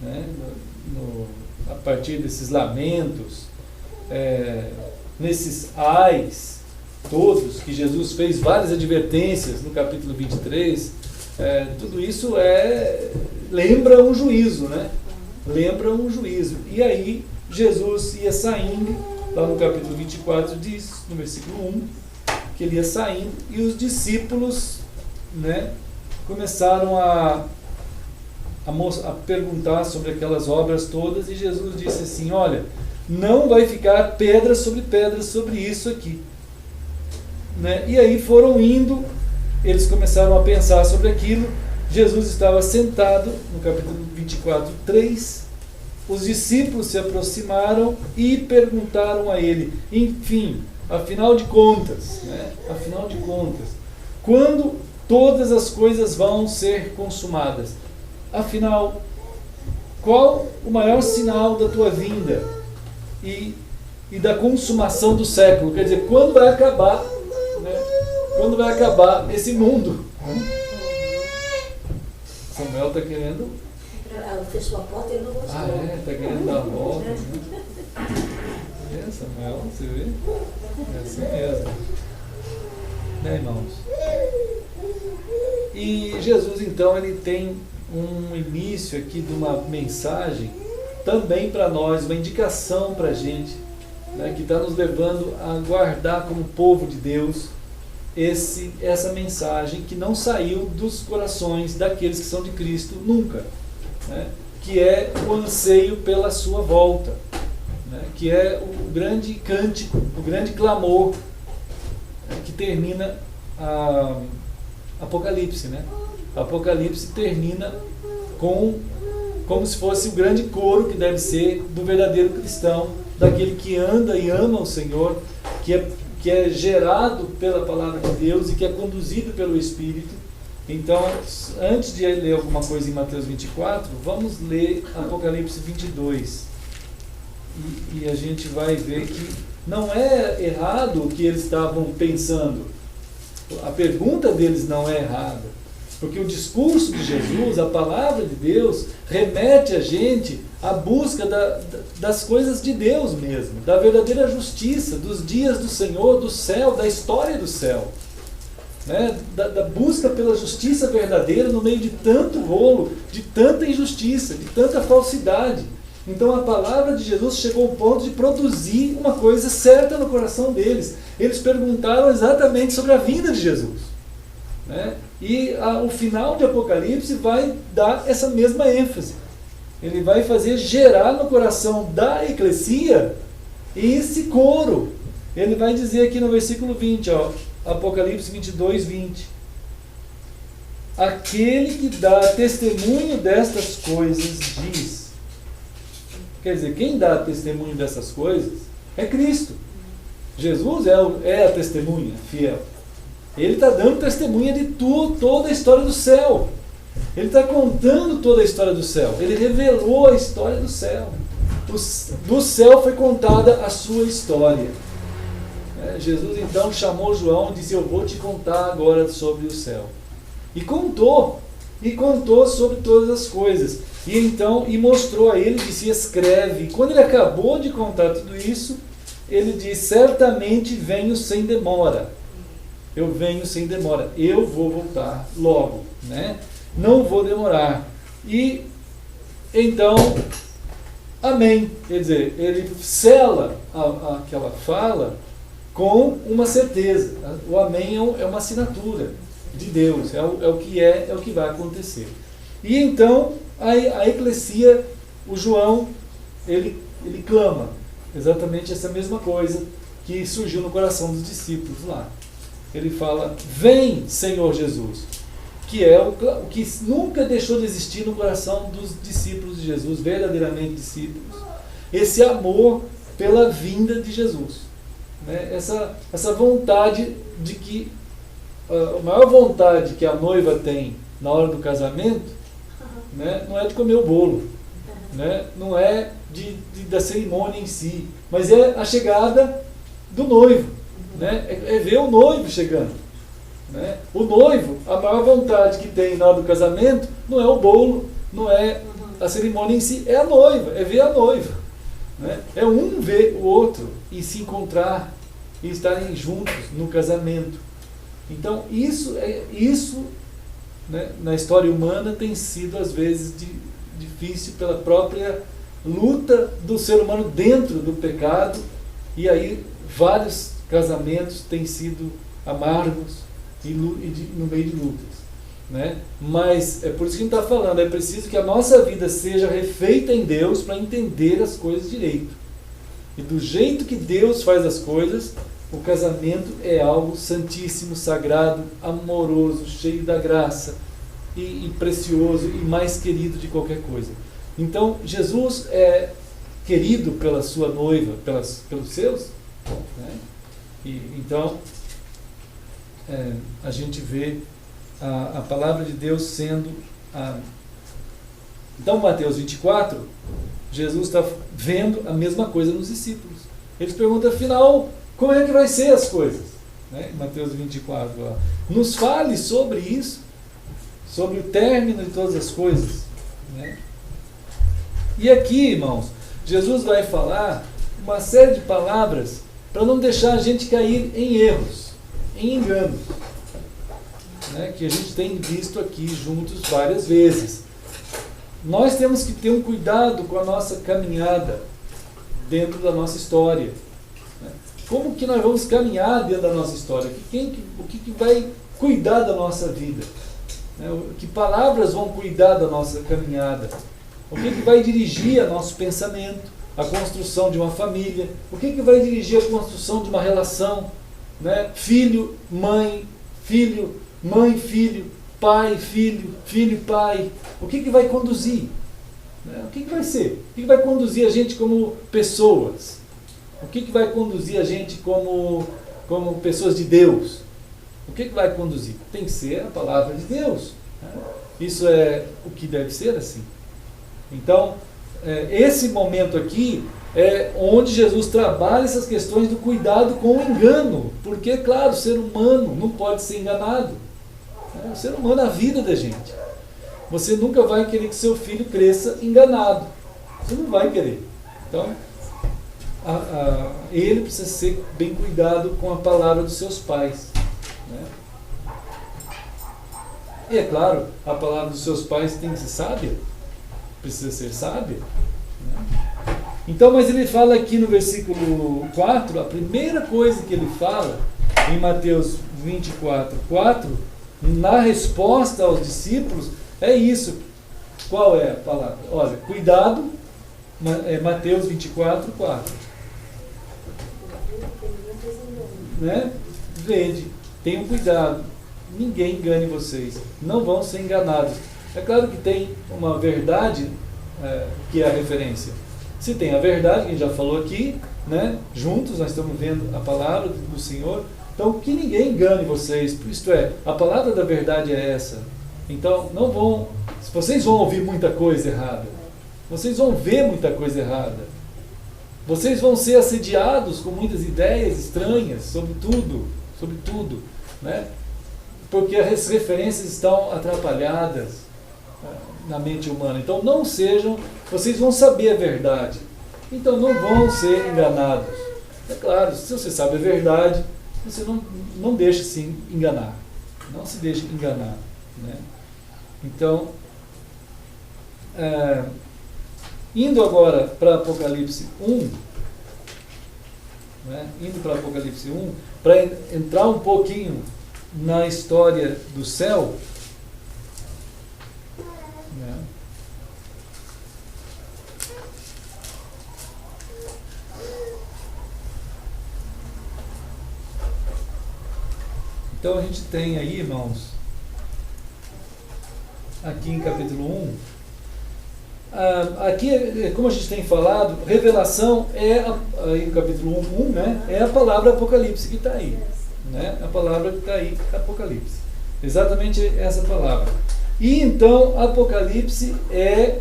né, a partir desses lamentos, nesses ais, todos, que Jesus fez várias advertências no capítulo 23, tudo isso lembra um juízo, né? Lembra um juízo. E aí Jesus ia saindo, lá no capítulo 24 diz, no versículo 1, que ele ia saindo e os discípulos, né, começaram a perguntar sobre aquelas obras todas, e Jesus disse assim, olha, não vai ficar pedra sobre isso aqui, né? E aí foram indo, eles começaram a pensar sobre aquilo. Jesus estava sentado, no capítulo 24, 3, os discípulos se aproximaram e perguntaram a ele, enfim, afinal de contas, quando todas as coisas vão ser consumadas? Afinal, qual o maior sinal da tua vinda e da consumação do século? Quer dizer, quando vai acabar, né? Quando vai acabar esse mundo? Samuel está querendo Ela fechou a porta e ele não gostou. Ah, é? Está querendo dar a volta, né? É, Samuel, você vê? É assim mesmo. Né, irmãos? E Jesus, então, ele tem um início aqui de uma mensagem também para nós, uma indicação para a gente, né, que está nos levando a guardar como povo de Deus essa mensagem que não saiu dos corações daqueles que são de Cristo nunca, né, que é o anseio pela sua volta, né, que é o grande cântico, o grande clamor, que termina a Apocalipse, né? Apocalipse termina como se fosse o grande coro que deve ser do verdadeiro cristão, daquele que anda e ama o Senhor, que é gerado pela palavra de Deus e que é conduzido pelo Espírito. Então, antes de ler alguma coisa em Mateus 24, vamos ler Apocalipse 22. E a gente vai ver que não é errado o que eles estavam pensando. A pergunta deles não é errada. Porque o discurso de Jesus, a palavra de Deus, remete a gente à busca das coisas de Deus mesmo, da verdadeira justiça, dos dias do Senhor, do céu, da história do céu. Né? Da busca pela justiça verdadeira no meio de tanto rolo, de tanta injustiça, de tanta falsidade. Então a palavra de Jesus chegou ao ponto de produzir uma coisa certa no coração deles. Eles perguntaram exatamente sobre a vinda de Jesus. Né? E o final de Apocalipse vai dar essa mesma ênfase. Ele vai fazer gerar no coração da eclesia esse coro. Ele vai dizer aqui no versículo 20, ó, Apocalipse 22, 20. Aquele que dá testemunho destas coisas diz. Quer dizer, quem dá testemunho dessas coisas é Cristo. Jesus é a testemunha fiel. Ele está dando testemunha de toda a história do céu. Ele está contando toda a história do céu. Ele revelou a história do céu. Do céu foi contada a sua história. Jesus então chamou João e disse: eu vou te contar agora sobre o céu. E contou sobre todas as coisas. E mostrou a ele, disse: escreve. E quando ele acabou de contar tudo isso, ele disse: certamente venho sem demora. Eu venho sem demora. Eu vou voltar logo, né? Não vou demorar. E então, amém. Quer dizer, ele sela aquela fala com uma certeza. O amém é uma assinatura de Deus. É o que vai acontecer. E então a eclesia, o João, ele clama exatamente essa mesma coisa que surgiu no coração dos discípulos lá. Ele fala: vem, Senhor Jesus, que é o que nunca deixou de existir no coração dos discípulos de Jesus, verdadeiramente discípulos, esse amor pela vinda de Jesus, né? Essa vontade de que a maior vontade que a noiva tem na hora do casamento, né, não é de comer o bolo, né, não é da cerimônia em si, mas é a chegada do noivo, né, é ver o noivo chegando, né. O noivo, a maior vontade que tem na hora do casamento não é o bolo, não é a cerimônia em si, é a noiva, é ver a noiva, né. É um ver o outro e se encontrar e estarem juntos no casamento. Então isso, né, na história humana tem sido às vezes difícil pela própria luta do ser humano dentro do pecado, e aí vários casamentos têm sido amargos e no meio de lutas, né? Mas é por isso que a gente está falando, é preciso que a nossa vida seja refeita em Deus para entender as coisas direito. E do jeito que Deus faz as coisas, o casamento é algo santíssimo, sagrado, amoroso, cheio da graça e precioso e mais querido de qualquer coisa. Então, Jesus é querido pela sua noiva, pelos seus, né? E então, a gente vê a palavra de Deus sendo... Então, Mateus 24, Jesus está vendo a mesma coisa nos discípulos. Eles perguntam, afinal, como é que vai ser as coisas? Né? Mateus 24, lá. Nos fale sobre isso, sobre o término de todas as coisas. Né? E aqui, irmãos, Jesus vai falar uma série de palavras para não deixar a gente cair em erros, em enganos, né, que a gente tem visto aqui juntos várias vezes. Nós temos que ter um cuidado com a nossa caminhada dentro da nossa história. Né? Como que nós vamos caminhar dentro da nossa história? O que vai cuidar da nossa vida? Né? Que palavras vão cuidar da nossa caminhada? O que vai dirigir o nosso pensamento, a construção de uma família? O que vai dirigir a construção de uma relação? Né? Filho, mãe, filho, pai, filho, pai. O que vai conduzir? Né? O que vai ser? O que vai conduzir a gente como pessoas? O que vai conduzir a gente como pessoas de Deus? O que vai conduzir? Tem que ser a palavra de Deus. Né? Isso é o que deve ser assim. Então, esse momento aqui é onde Jesus trabalha essas questões do cuidado com o engano. Porque, claro, o ser humano não pode ser enganado. O ser humano é a vida da gente. Você nunca vai querer que seu filho cresça enganado. Você não vai querer. Então, ele precisa ser bem cuidado com a palavra dos seus pais. Né? E é claro, a palavra dos seus pais tem que ser sábia. Precisa ser sábia. Né? Então, mas ele fala aqui no versículo 4, a primeira coisa que ele fala, em Mateus 24:4, na resposta aos discípulos, é isso. Qual é a palavra? Olha, cuidado, Mateus 24:4. Né? Vede, tenham cuidado, ninguém engane vocês, não vão ser enganados. É claro que tem uma verdade que é a referência. Se tem a verdade, que a gente já falou aqui, né? Juntos nós estamos vendo a palavra do Senhor. Então, que ninguém engane vocês. Isto é, a palavra da verdade é essa. Então, vocês vão ouvir muita coisa errada. Vocês vão ver muita coisa errada. Vocês vão ser assediados com muitas ideias estranhas sobre tudo, né? Porque as referências estão atrapalhadas na mente humana. Então, vocês vão saber a verdade. Então, não vão ser enganados. É claro, se você sabe a verdade, você não deixa se enganar. Não se deixe enganar. Né? Então, indo agora para Apocalipse 1, né? Para entrar um pouquinho na história do céu, né? Então a gente tem aí, irmãos, aqui em capítulo 1, aqui, como a gente tem falado, revelação aí no capítulo 1, né, é a palavra Apocalipse que está aí. Né, a palavra que está aí, Apocalipse. Exatamente essa palavra. E então, Apocalipse é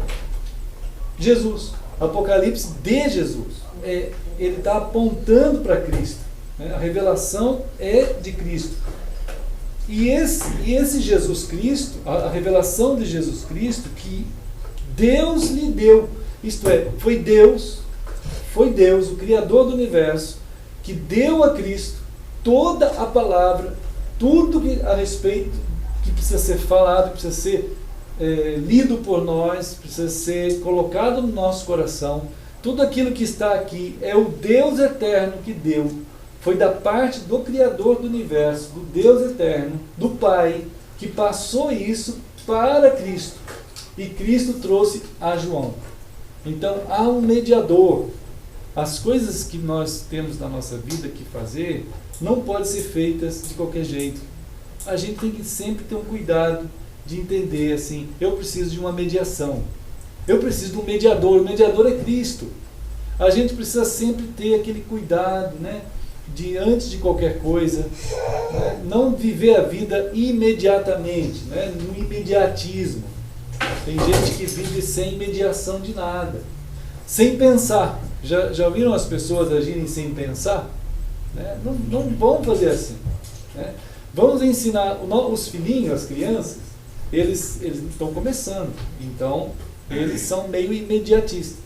Jesus. Apocalipse de Jesus. Ele está apontando para Cristo. Né, a revelação é de Cristo. E esse Jesus Cristo, a revelação de Jesus Cristo, que Deus lhe deu, isto é, foi Deus, o Criador do universo, que deu a Cristo toda a palavra, tudo a respeito que precisa ser falado, precisa ser lido por nós, precisa ser colocado no nosso coração. Tudo aquilo que está aqui é o Deus eterno que deu. Foi da parte do Criador do universo, do Deus eterno, do Pai, que passou isso para Cristo. E Cristo trouxe a João. Então há um mediador. As coisas que nós temos na nossa vida que fazer não podem ser feitas de qualquer jeito. A gente tem que sempre ter um cuidado de entender assim, eu preciso de uma mediação. Eu preciso de um mediador. O mediador é Cristo. A gente precisa sempre ter aquele cuidado, né? De antes de qualquer coisa, né? Não viver a vida imediatamente, né? No imediatismo. Tem gente que vive sem mediação de nada, sem pensar. Já viram as pessoas agirem sem pensar? Né? Não vão fazer assim. Né? Vamos ensinar os filhinhos, as crianças, eles estão começando. Então, eles são meio imediatistas,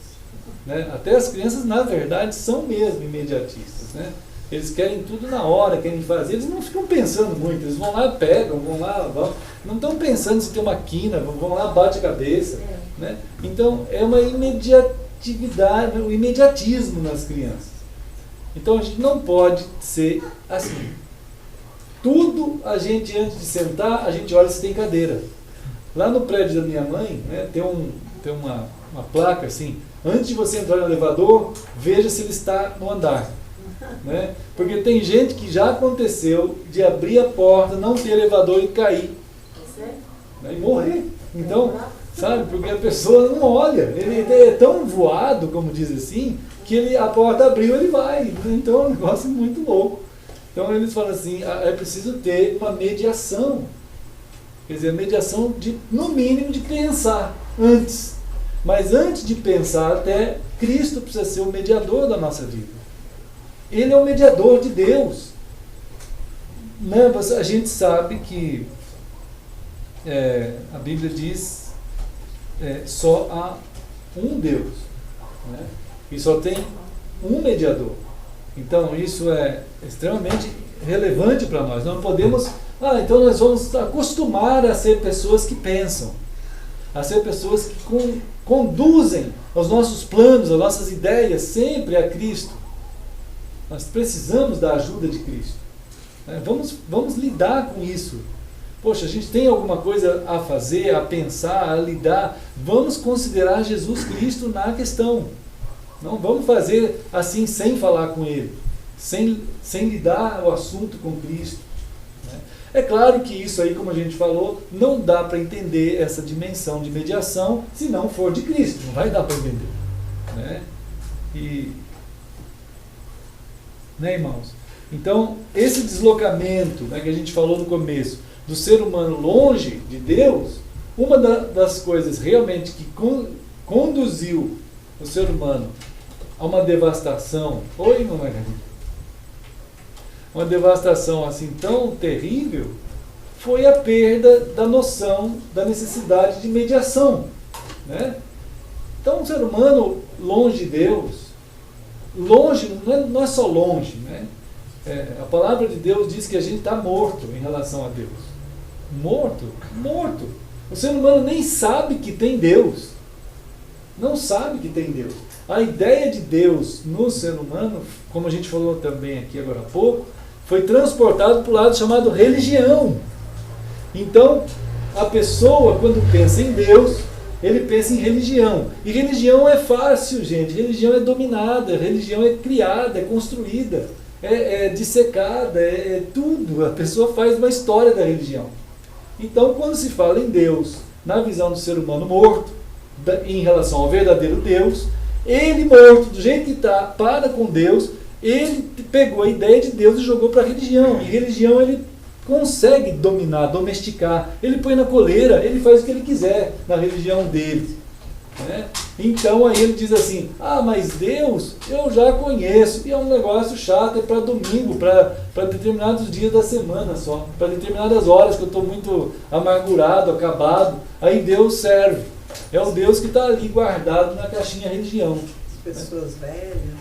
né? Até as crianças, na verdade, são mesmo imediatistas, né? Eles querem tudo na hora, querem fazer, eles não ficam pensando muito, eles vão lá, pegam, vão lá, vão, não estão pensando se tem uma quina, vão lá, bate a cabeça, né? Então é uma imediatividade, um imediatismo nas crianças. Então a gente não pode ser assim. Tudo a gente, antes de sentar, a gente olha se tem cadeira. Lá no prédio da minha mãe, né, tem uma placa assim, antes de você entrar no elevador, veja se ele está no andar. Né? Porque tem gente que já aconteceu de abrir a porta, não ter elevador e cair, né, e morrer. Então, sabe, porque a pessoa não olha, ele é tão voado, como diz assim, que a porta abriu, ele vai. Então é um negócio muito louco. Então eles falam assim, é preciso ter uma mediação. Quer dizer, mediação de, no mínimo, de pensar antes. Mas antes de pensar, até Cristo precisa ser o mediador da nossa vida. Ele é o mediador de Deus. Né? A gente sabe que a Bíblia diz só há um Deus. Né? E só tem um mediador. Então isso é extremamente relevante para nós. Não podemos... então nós vamos acostumar a ser pessoas que pensam. A ser pessoas que conduzem os nossos planos, as nossas ideias sempre a Cristo. Nós precisamos da ajuda de Cristo. Vamos lidar com isso. Poxa, a gente tem alguma coisa a fazer, a pensar, a lidar. Vamos considerar Jesus Cristo na questão. Não vamos fazer assim sem falar com Ele, sem lidar o assunto com Cristo. É claro que isso aí, como a gente falou, não dá para entender essa dimensão de mediação se não for de Cristo. Não vai dar para entender. Né? Né, irmãos? Então, esse deslocamento, né, que a gente falou no começo, do ser humano longe de Deus, uma das coisas realmente que conduziu o ser humano a uma devastação, oi, irmã Margarida, uma devastação assim tão terrível, foi a perda da noção da necessidade de mediação. Né? Então, o ser humano longe de Deus, longe, não é só longe, né? A palavra de Deus diz que a gente está morto em relação a Deus. Morto. O ser humano nem sabe que tem Deus. Não sabe que tem Deus. A ideia de Deus no ser humano, como a gente falou também aqui agora há pouco, foi transportado para o lado chamado religião. Então, a pessoa, quando pensa em Deus, ele pensa em religião. E religião é fácil, gente. Religião é dominada, religião é criada, é construída, é dissecada, é tudo. A pessoa faz uma história da religião. Então, quando se fala em Deus, na visão do ser humano morto, em relação ao verdadeiro Deus, ele morto, do jeito que está, para com Deus, ele pegou a ideia de Deus e jogou para a religião. E religião ele consegue dominar, domesticar. Ele põe na coleira, ele faz o que ele quiser na religião dele. Né? Então aí ele diz assim, mas Deus eu já conheço, e é um negócio chato, é para domingo, para determinados dias da semana só, para determinadas horas que eu estou muito amargurado, acabado, aí Deus serve. É o Deus que está ali guardado na caixinha religião.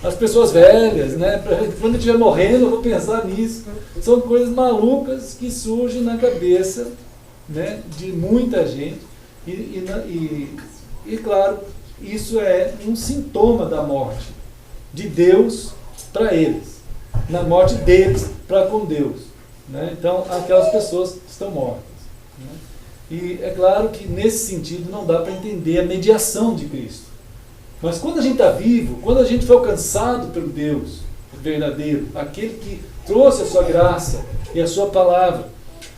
As pessoas velhas, né? Quando eu estiver morrendo eu vou pensar nisso. São coisas malucas que surgem na cabeça, né, de muita gente. E claro, isso é um sintoma da morte de Deus para eles, na morte deles para com Deus. Né? Então, aquelas pessoas estão mortas. Né? E é claro que nesse sentido não dá para entender a mediação de Cristo. Mas quando a gente está vivo, quando a gente foi alcançado pelo Deus verdadeiro, aquele que trouxe a sua graça e a sua palavra,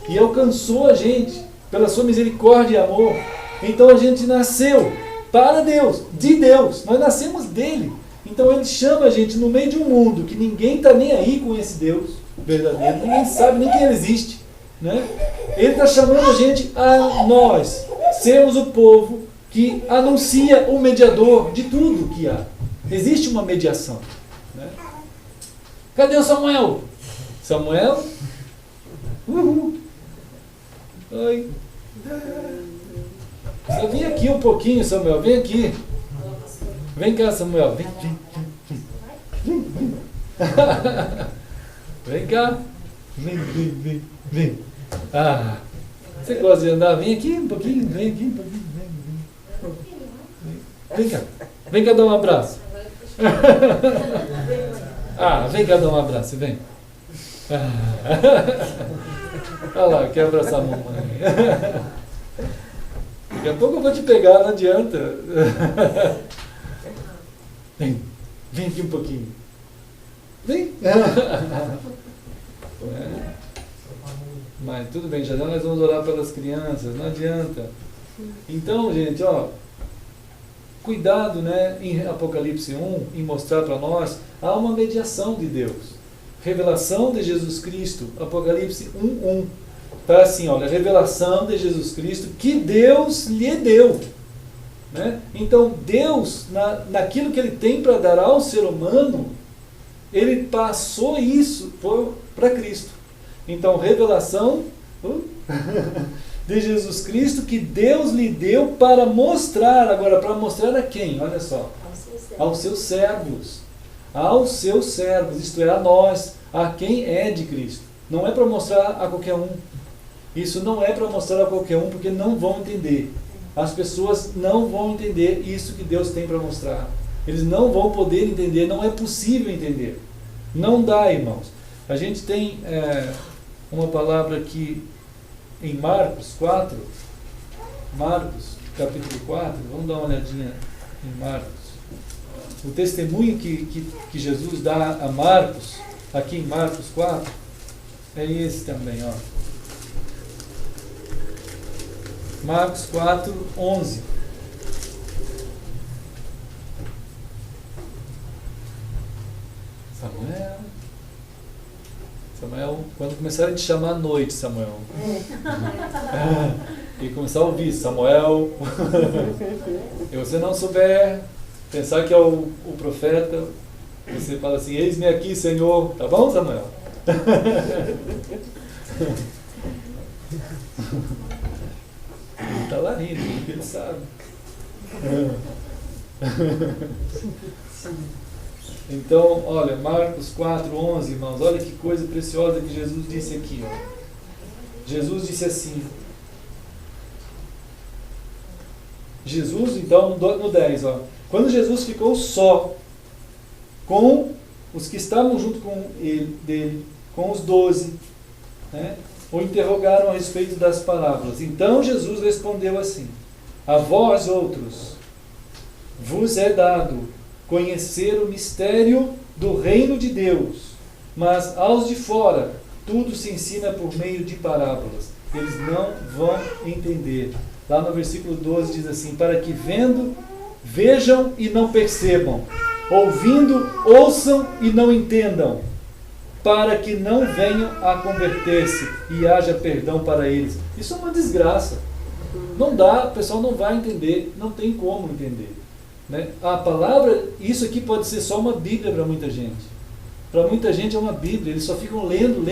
e alcançou a gente pela sua misericórdia e amor, então a gente nasceu para Deus, de Deus, nós nascemos dele. Então ele chama a gente no meio de um mundo que ninguém está nem aí com esse Deus verdadeiro, ninguém sabe nem que ele existe. Né? Ele está chamando a gente a nós sermos o povo que anuncia o mediador de tudo que há. Existe uma mediação. Né? Cadê o Samuel? Samuel? Oi. Vem aqui um pouquinho, Samuel, vem aqui. Vem cá, Samuel. Vem. Vem cá. Vem. Ah, você gosta de andar? Vem aqui um pouquinho, vem. Vem cá. Vem cá dar um abraço. Vem cá dar um abraço, vem. Olha lá, quer abraçar a mamãe. Daqui a pouco eu vou te pegar, não adianta. Vem aqui um pouquinho. Vem. Mas tudo bem, já nós vamos orar pelas crianças, não adianta. Então, gente, cuidado, né, em Apocalipse 1, em mostrar para nós, há uma mediação de Deus. Revelação de Jesus Cristo, Apocalipse 1:1. Está assim, olha, revelação de Jesus Cristo que Deus lhe deu. Né? Então, Deus, naquilo que Ele tem para dar ao ser humano, Ele passou isso para Cristo. Então, revelação de Jesus Cristo que Deus lhe deu para mostrar. Agora, para mostrar a quem? Olha só. Aos seus servos. Aos seus servos, isto é, a nós, a quem é de Cristo. Não é para mostrar a qualquer um. Isso não é para mostrar a qualquer um, porque não vão entender. As pessoas não vão entender isso que Deus tem para mostrar. Eles não vão poder entender, não é possível entender. Não dá, irmãos. A gente tem uma palavra aqui em Marcos 4. Marcos, capítulo 4. Vamos dar uma olhadinha em Marcos. O testemunho que Jesus dá a Marcos, aqui em Marcos 4, é esse também, ó. Marcos 4, 11. Samuel, quando começarem a te chamar à noite, Samuel. E começar a ouvir, Samuel. E você não souber, pensar que é o profeta, você fala assim, eis-me aqui, Senhor. Tá bom, Samuel? Ele está lá rindo, porque ele sabe. Então, olha, Marcos 4, 11, irmãos, olha que coisa preciosa que Jesus disse aqui. Ó. Jesus disse assim. Jesus, então, no 10, ó. Quando Jesus ficou só com os que estavam junto com dele, com os 12, né, o interrogaram a respeito das palavras. Então Jesus respondeu assim: a vós outros vos é dado conhecer o mistério do reino de Deus, mas aos de fora tudo se ensina por meio de parábolas. Eles não vão entender. Lá no versículo 12 diz assim: para que vendo, vejam e não percebam, ouvindo, ouçam e não entendam, para que não venham a converter-se e haja perdão para eles. Isso é uma desgraça. Não dá, o pessoal não vai entender, não tem como entender. Né? A palavra, isso aqui pode ser só uma Bíblia para muita gente. Para muita gente é uma Bíblia, eles só ficam lendo,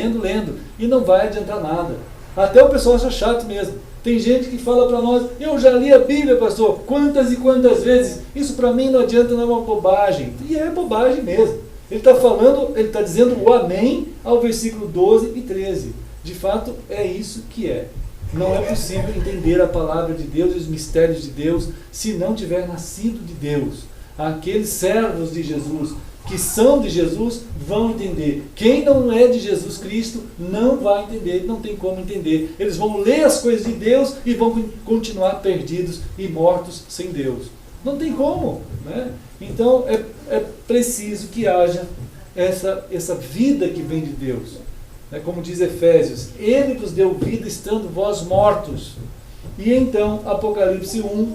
e não vai adiantar nada. Até o pessoal acha chato mesmo. Tem gente que fala para nós, eu já li a Bíblia, pastor, quantas e quantas vezes, isso para mim não adianta, não é uma bobagem. E é bobagem mesmo. Ele está falando, ele está dizendo o amém ao versículo 12 e 13. De fato, é isso que é. Não é possível entender a palavra de Deus e os mistérios de Deus se não tiver nascido de Deus. Aqueles servos de Jesus, que são de Jesus, vão entender. Quem não é de Jesus Cristo não vai entender, não tem como entender. Eles vão ler as coisas de Deus e vão continuar perdidos e mortos sem Deus. Não tem como, né? Então é preciso que haja essa vida que vem de Deus. Como diz Efésios, Ele vos deu vida estando vós mortos. E então, Apocalipse 1,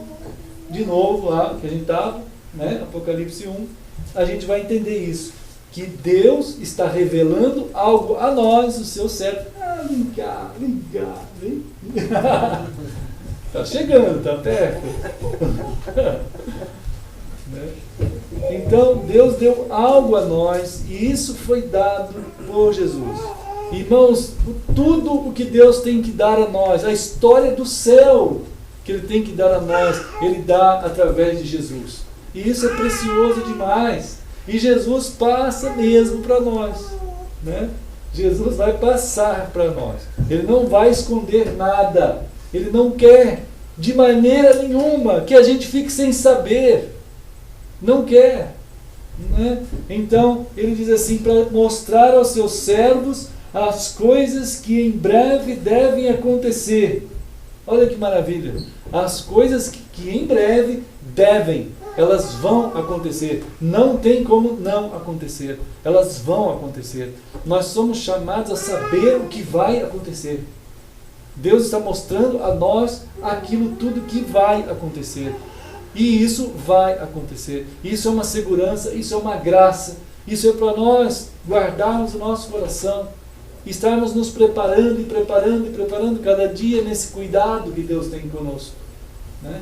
de novo lá que a gente estava, né? Apocalipse 1, a gente vai entender isso, que Deus está revelando algo a nós, os seus servos. Vem cá, vem. Está chegando, está perto. Então, Deus deu algo a nós, e isso foi dado por Jesus. Irmãos, tudo o que Deus tem que dar a nós, a história do céu, que Ele tem que dar a nós, Ele dá através de Jesus. E isso é precioso demais. E Jesus passa mesmo para nós, né? Jesus vai passar para nós. Ele não vai esconder nada. Ele não quer de maneira nenhuma que a gente fique sem saber. Não quer, né? Então ele diz assim, para mostrar aos seus servos as coisas que em breve devem acontecer. Olha que maravilha. As coisas que em breve devem, elas vão acontecer. Não tem como não acontecer. Elas vão acontecer. Nós somos chamados a saber o que vai acontecer. Deus está mostrando a nós aquilo tudo que vai acontecer. E isso vai acontecer. Isso é uma segurança, isso é uma graça. Isso é para nós guardarmos o nosso coração. Estarmos nos preparando e preparando e preparando cada dia nesse cuidado que Deus tem conosco, né?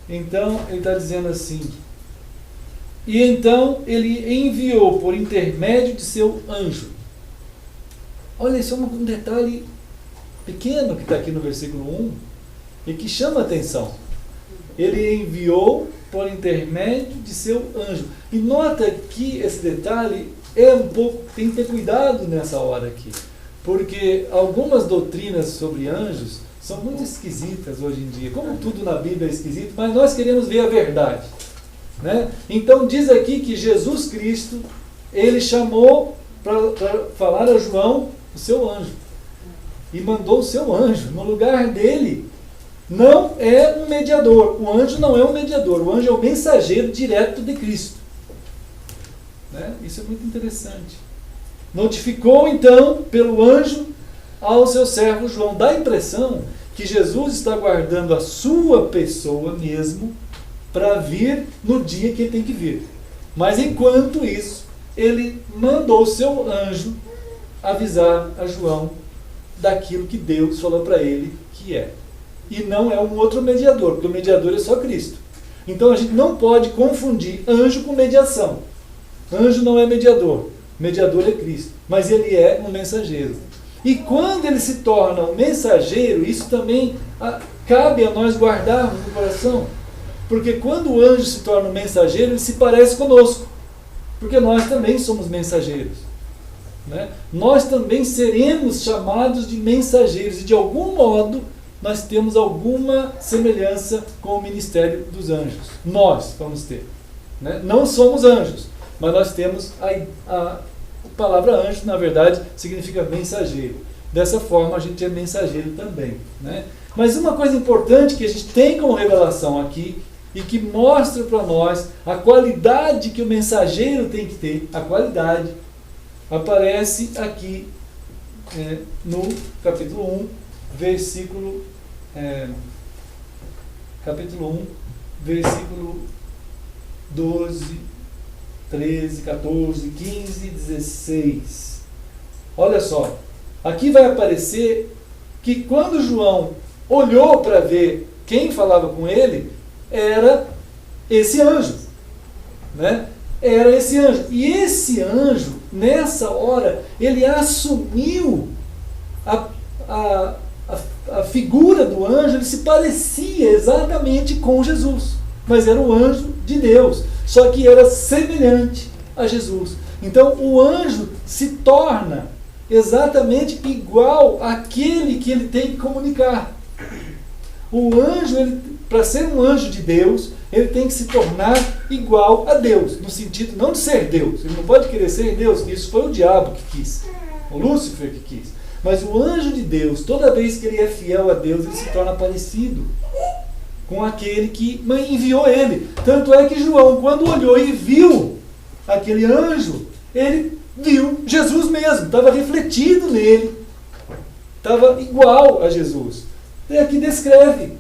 Então, ele está dizendo assim: e então ele enviou por intermédio de seu anjo. Olha, isso é um detalhe pequeno que está aqui no versículo 1 e que chama a atenção. Ele enviou por intermédio de seu anjo. E nota que esse detalhe é um pouco, tem que ter cuidado nessa hora aqui, porque algumas doutrinas sobre anjos são muito esquisitas hoje em dia. Como tudo na Bíblia é esquisito, mas nós queremos ver a verdade, né? Então diz aqui que Jesus Cristo, ele chamou para falar a João o seu anjo. E mandou o seu anjo no lugar dele. Não é um mediador. O anjo não é um mediador. O anjo é o mensageiro direto de Cristo, né? Isso é muito interessante. Notificou então pelo anjo ao seu servo João. Dá a impressão que Jesus está guardando a sua pessoa mesmo para vir no dia que ele tem que vir. Mas enquanto isso, ele mandou o seu anjo avisar a João daquilo que Deus falou para ele que é. E não é um outro mediador, porque o mediador é só Cristo. Então a gente não pode confundir anjo com mediação. Anjo não é mediador. Mediador é Cristo. Mas ele é um mensageiro. E quando ele se torna um mensageiro, isso também cabe a nós guardarmos no coração. Porque quando o anjo se torna um mensageiro, ele se parece conosco. Porque nós também somos mensageiros, né? Nós também seremos chamados de mensageiros. E de algum modo, nós temos alguma semelhança com o ministério dos anjos. Nós vamos ter, né? Não somos anjos, mas nós temos a palavra anjo, na verdade, significa mensageiro. Dessa forma, a gente é mensageiro também, né? Mas uma coisa importante que a gente tem como revelação aqui, e que mostra para nós a qualidade que o mensageiro tem que ter, a qualidade, aparece aqui no capítulo 1, versículo 12, 13, 14, 15 e 16. Olha só, aqui vai aparecer que quando João olhou para ver quem falava com ele, era esse anjo, né? Era esse anjo. E esse anjo, nessa hora, ele assumiu a figura do anjo, ele se parecia exatamente com Jesus, mas era o anjo de Deus, só que era semelhante a Jesus. Então o anjo se torna exatamente igual àquele que ele tem que comunicar. O anjo, para ser um anjo de Deus, ele tem que se tornar igual a Deus, no sentido não de ser Deus. Ele não pode querer ser Deus, isso foi o diabo que quis, o Lúcifer que quis. Mas o anjo de Deus, toda vez que ele é fiel a Deus, ele se torna parecido com aquele que enviou ele. Tanto é que João, quando olhou e viu aquele anjo, ele viu Jesus mesmo, estava refletido nele, estava igual a Jesus. E aqui descreve.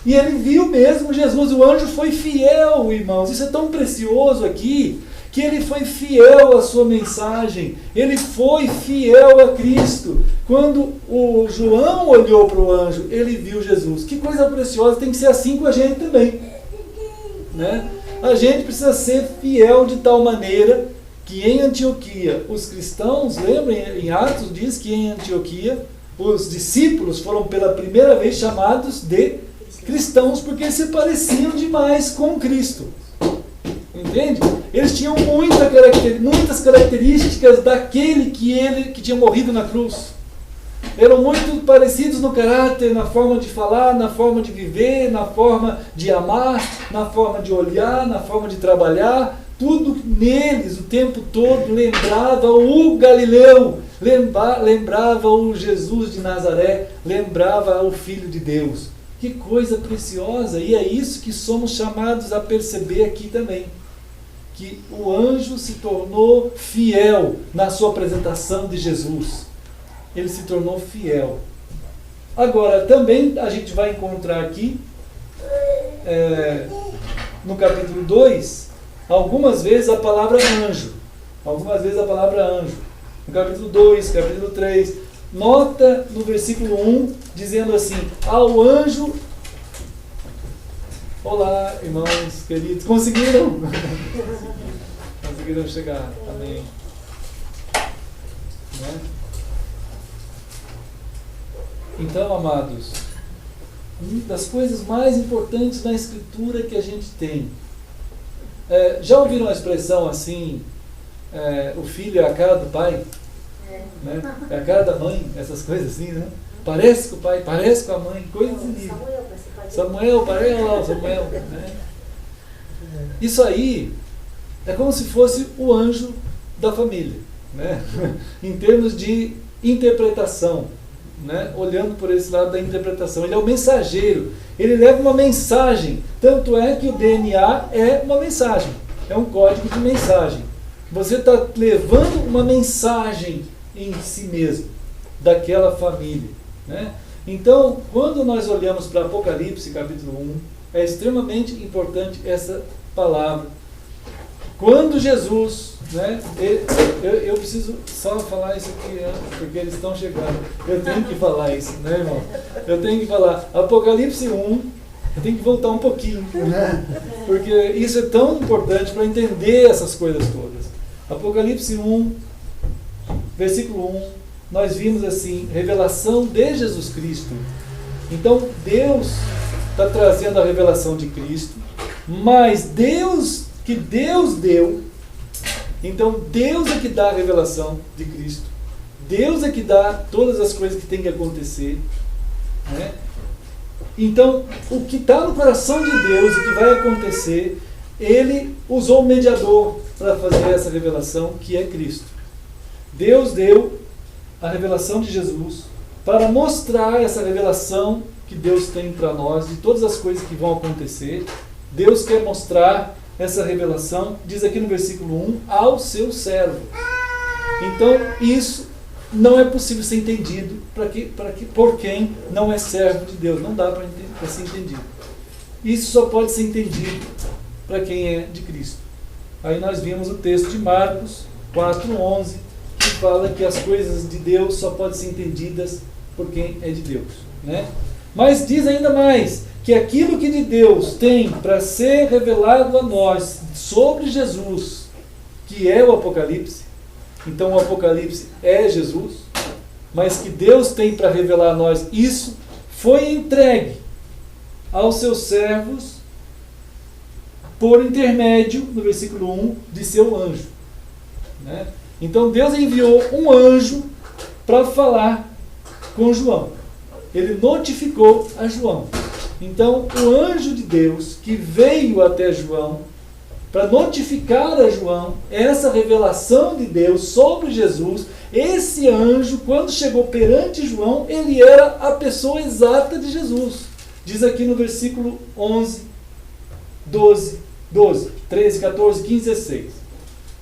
E ele viu mesmo Jesus, o anjo foi fiel, irmãos. Isso é tão precioso aqui, que ele foi fiel à sua mensagem, ele foi fiel a Cristo. Quando o João olhou para o anjo, ele viu Jesus. Que coisa preciosa, tem que ser assim com a gente também, né? A gente precisa ser fiel de tal maneira que em Antioquia, os cristãos, lembrem, em Atos diz que em Antioquia, os discípulos foram pela primeira vez chamados de cristãos porque se pareciam demais com Cristo. Entende? Eles tinham muitas características daquele que tinha morrido na cruz. Eram muito parecidos no caráter, na forma de falar, na forma de viver, na forma de amar, na forma de olhar, na forma de trabalhar. Tudo neles, o tempo todo, lembrava o Galileu, lembrava o Jesus de Nazaré, lembrava o Filho de Deus. Que coisa preciosa! E é isso que somos chamados a perceber aqui também. Que o anjo se tornou fiel na sua apresentação de Jesus. Ele se tornou fiel. Agora, também a gente vai encontrar aqui, no capítulo 2, algumas vezes a palavra anjo. Algumas vezes a palavra anjo. No capítulo 2, capítulo 3. Nota no versículo 1, dizendo assim, ao anjo... Olá, irmãos queridos. Conseguiram? Conseguiram chegar. Amém. Né? Então, amados, uma das coisas mais importantes na Escritura que a gente tem. Já ouviram a expressão assim, o filho é a cara do pai? Né? É a cara da mãe, essas coisas assim, né? Parece com o pai, parece com a mãe, coisas assim. Samuel, parece lá o Samuel. Né? Isso aí é como se fosse o anjo da família, né? Em termos de interpretação. Né? Olhando por esse lado da interpretação, ele é o mensageiro, ele leva uma mensagem, tanto é que o DNA é uma mensagem, é um código de mensagem. Você está levando uma mensagem em si mesmo, daquela família, né? Então, quando nós olhamos para Apocalipse capítulo 1, é extremamente importante essa palavra. Quando Jesus, né, eu preciso só falar isso aqui, porque eles estão chegando. Eu tenho que falar isso, né, irmão? Eu tenho que falar. Apocalipse 1, eu tenho que voltar um pouquinho, né? Porque isso é tão importante para entender essas coisas todas. Apocalipse 1, versículo 1, nós vimos assim, revelação de Jesus Cristo. Então, Deus está trazendo a revelação de Cristo, mas Deus deu. Então Deus é que dá a revelação de Cristo. Deus é que dá todas as coisas que tem que acontecer, né? Então o que está no coração de Deus e que vai acontecer, Ele usou um mediador para fazer essa revelação, que é Cristo. Deus deu a revelação de Jesus para mostrar essa revelação que Deus tem para nós, de todas as coisas que vão acontecer. Deus quer mostrar essa revelação, diz aqui no versículo 1, ao seu servo. Então, isso não é possível ser entendido por quem não é servo de Deus. Não dá para ser entendido. Isso só pode ser entendido para quem é de Cristo. Aí nós vimos o texto de Marcos 4:11, que fala que as coisas de Deus só podem ser entendidas por quem é de Deus, né? Mas diz ainda mais, que aquilo que de Deus tem para ser revelado a nós sobre Jesus, que é o Apocalipse, então o Apocalipse é Jesus, mas que Deus tem para revelar a nós, isso foi entregue aos seus servos por intermédio, no versículo 1, de seu anjo, né? Então Deus enviou um anjo para falar com João. Ele notificou a João. Então, o anjo de Deus que veio até João para notificar a João essa revelação de Deus sobre Jesus, esse anjo, quando chegou perante João, ele era a pessoa exata de Jesus. Diz aqui no versículo 11, 12, 13, 14, 15, 16.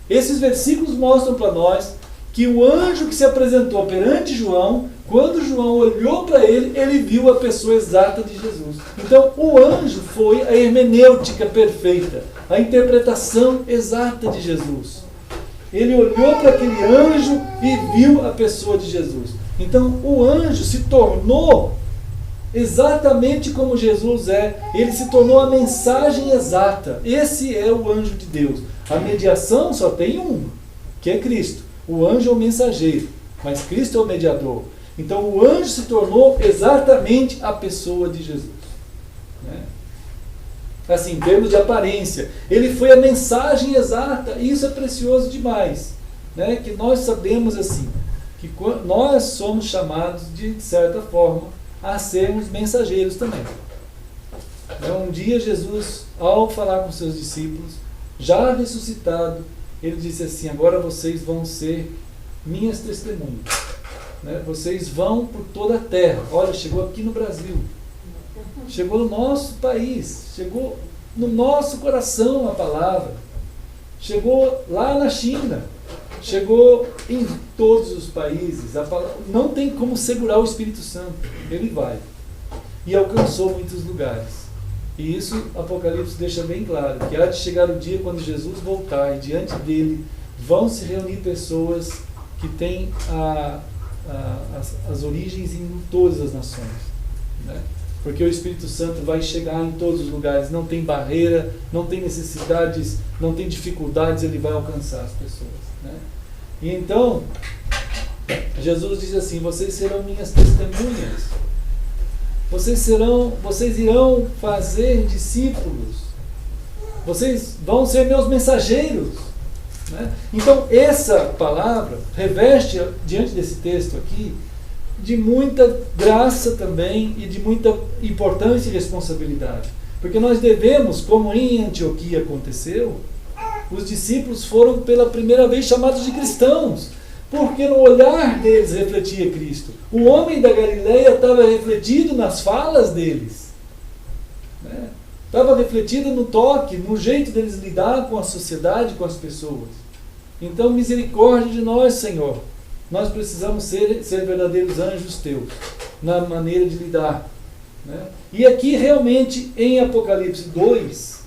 Esses versículos mostram para nós que o anjo que se apresentou perante João, quando João olhou para ele, ele viu a pessoa exata de Jesus. Então, o anjo foi a hermenêutica perfeita, a interpretação exata de Jesus. Ele olhou para aquele anjo e viu a pessoa de Jesus. Então, o anjo se tornou exatamente como Jesus é. Ele se tornou a mensagem exata. Esse é o anjo de Deus. A mediação só tem um, que é Cristo. O anjo é o mensageiro, mas Cristo é o mediador. Então o anjo se tornou exatamente a pessoa de Jesus. né? Assim, em termos de aparência. Ele foi a mensagem exata, e isso é precioso demais, né? Que nós sabemos assim, que nós somos chamados de certa forma a sermos mensageiros também. Um dia Jesus, ao falar com seus discípulos, já ressuscitado, ele disse assim: agora vocês vão ser minhas testemunhas, né? Vocês vão por toda a terra. Olha, chegou aqui no Brasil, chegou no nosso país, chegou no nosso coração a palavra, chegou lá na China, chegou em todos os países. A palavra, não tem como segurar o Espírito Santo, ele vai, e alcançou muitos lugares. E isso Apocalipse deixa bem claro, que há de chegar o dia quando Jesus voltar, e diante dele vão se reunir pessoas que têm as origens em todas as nações, né? Porque o Espírito Santo vai chegar em todos os lugares, não tem barreira, não tem necessidades, não tem dificuldades, ele vai alcançar as pessoas, né? E então Jesus diz assim: vocês serão minhas testemunhas. Vocês irão fazer discípulos. Vocês vão ser meus mensageiros, né? Então, essa palavra reveste, diante desse texto aqui, de muita graça também e de muita importância e responsabilidade. Porque nós devemos, como em Antioquia aconteceu, os discípulos foram pela primeira vez chamados de cristãos, porque no olhar deles refletia Cristo. O homem da Galileia estava refletido nas falas deles, né? Estava refletido no toque, no jeito deles lidar com a sociedade, com as pessoas. Então, misericórdia de nós, Senhor. Nós precisamos ser verdadeiros anjos teus, na maneira de lidar, né? E aqui realmente em Apocalipse 2,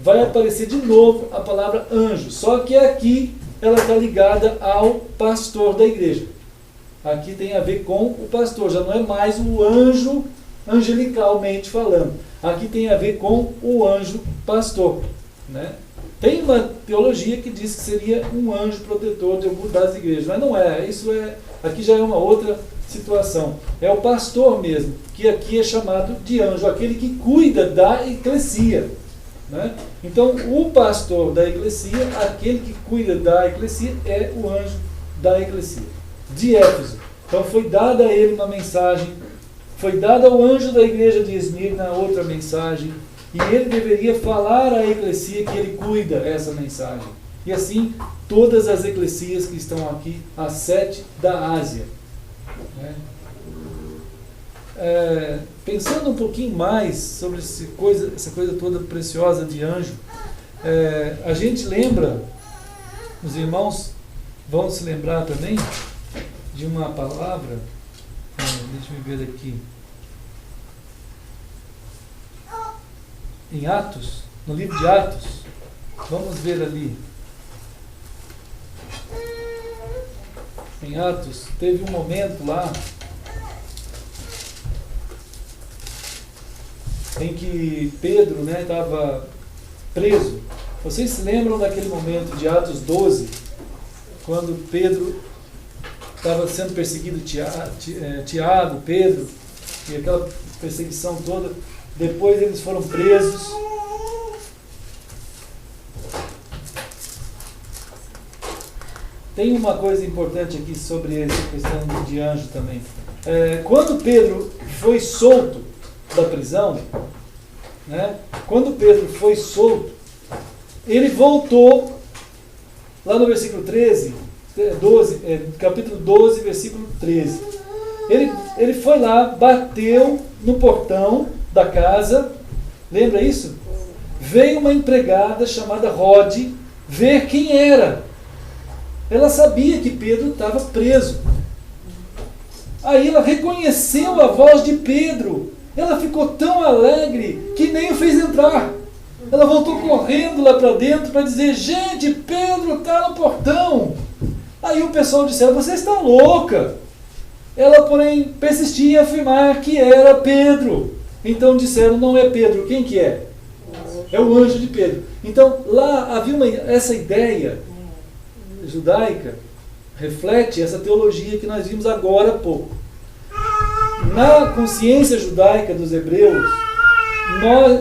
vai aparecer de novo a palavra anjo, só que aqui ela está ligada ao pastor da igreja. Aqui tem a ver com o pastor, já não é mais o anjo angelicalmente falando. Aqui tem a ver com o anjo pastor, né? Tem uma teologia que diz que seria um anjo protetor de alguma das igrejas, mas não é. Aqui já é uma outra situação. É o pastor mesmo, que aqui é chamado de anjo, aquele que cuida da eclesia, né? Então, o pastor da eclesia, aquele que cuida da eclesia, é o anjo da eclesia de Éfeso. Então, foi dada a ele uma mensagem, foi dada ao anjo da igreja de Esmirna outra mensagem, e ele deveria falar à eclesia que ele cuida essa mensagem. E assim, todas as eclesias que estão aqui, as 7 da Ásia, né? Pensando um pouquinho mais sobre essa coisa toda preciosa de anjo, a gente lembra, os irmãos vão se lembrar também de uma palavra, deixa eu ver aqui, em Atos, no livro de Atos, vamos ver ali, em Atos, teve um momento lá em que Pedro estava preso. Vocês se lembram daquele momento de Atos 12, quando Pedro estava sendo perseguido, Tiago, Pedro, e aquela perseguição toda. Depois eles foram presos. Tem uma coisa importante aqui sobre essa questão de anjo também. Quando Pedro foi solto da prisão, né? Quando Pedro foi solto, ele voltou lá no versículo 12, capítulo 12, versículo 13. Ele foi lá, bateu no portão da casa, lembra isso? Veio uma empregada chamada Rode ver quem era. Ela sabia que Pedro estava preso. Aí ela reconheceu a voz de Pedro. Ela ficou tão alegre que nem o fez entrar. Ela voltou correndo lá para dentro para dizer: gente, Pedro está no portão. Aí o pessoal disseram: você está louca. Ela, porém, persistia em afirmar que era Pedro. Então disseram: não é Pedro, quem que é? É o anjo de Pedro. Então lá havia essa ideia judaica, reflete essa teologia que nós vimos agora há pouco. na consciência judaica dos hebreus,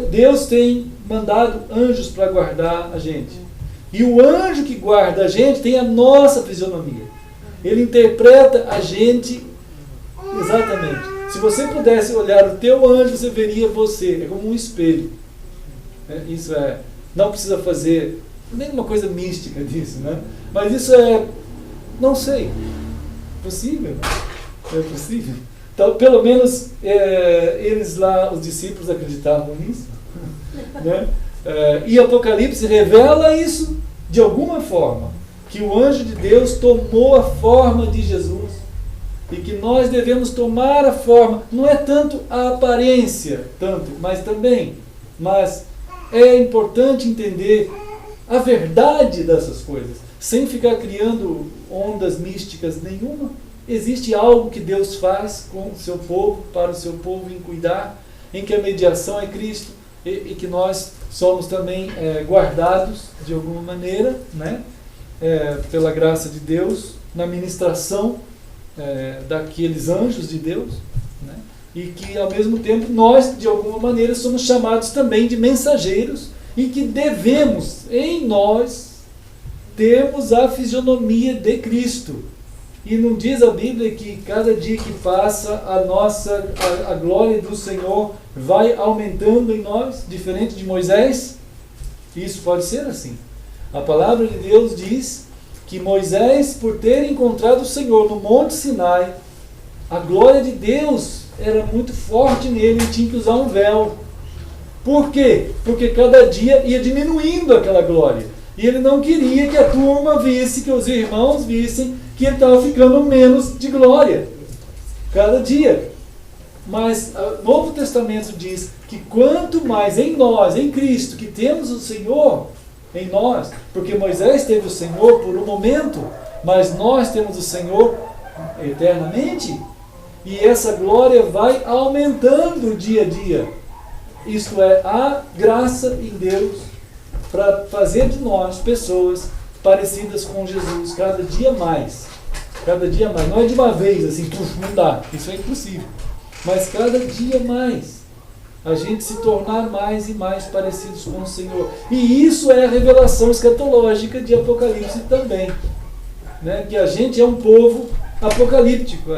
Deus tem mandado anjos para guardar a gente. E o anjo que guarda a gente tem a nossa fisionomia. Ele interpreta a gente exatamente. Se você pudesse olhar o teu anjo, você veria você. É como um espelho. Isso não precisa fazer nenhuma coisa mística disso, né? Mas isso não sei, possível, é possível. Então, pelo menos eles lá, os discípulos, acreditavam nisso, né? E Apocalipse revela isso de alguma forma, que o anjo de Deus tomou a forma de Jesus e que nós devemos tomar a forma, não é tanto a aparência, mas também, mas é importante entender a verdade dessas coisas, sem ficar criando ondas místicas nenhuma. Existe algo que Deus faz com o seu povo, para o seu povo, em cuidar, em que a mediação é Cristo e que nós somos também guardados de alguma maneira, né? Pela graça de Deus, na ministração daqueles anjos de Deus, né? E que ao mesmo tempo nós, de alguma maneira, somos chamados também de mensageiros e que devemos, em nós, termos a fisionomia de Cristo. E não diz a Bíblia que cada dia que passa a glória do Senhor vai aumentando em nós, diferente de Moisés? Isso pode ser assim. A palavra de Deus diz que Moisés, por ter encontrado o Senhor no Monte Sinai, a glória de Deus era muito forte nele e tinha que usar um véu. Por quê? Porque cada dia ia diminuindo aquela glória. E ele não queria que a turma visse, que os irmãos vissem que ele estava ficando menos de glória cada dia. Mas o Novo Testamento diz que quanto mais em nós, em Cristo, que temos o Senhor em nós, porque Moisés teve o Senhor por um momento, mas nós temos o Senhor eternamente, e essa glória vai aumentando dia a dia. Isto é, a graça em Deus para fazer de nós pessoas parecidas com Jesus cada dia mais. Cada dia mais. Não é de uma vez assim, não dá, isso é impossível. Mas cada dia mais a gente se tornar mais e mais parecidos com o Senhor. E isso é a revelação escatológica de Apocalipse também, né? Que a gente é um povo apocalíptico.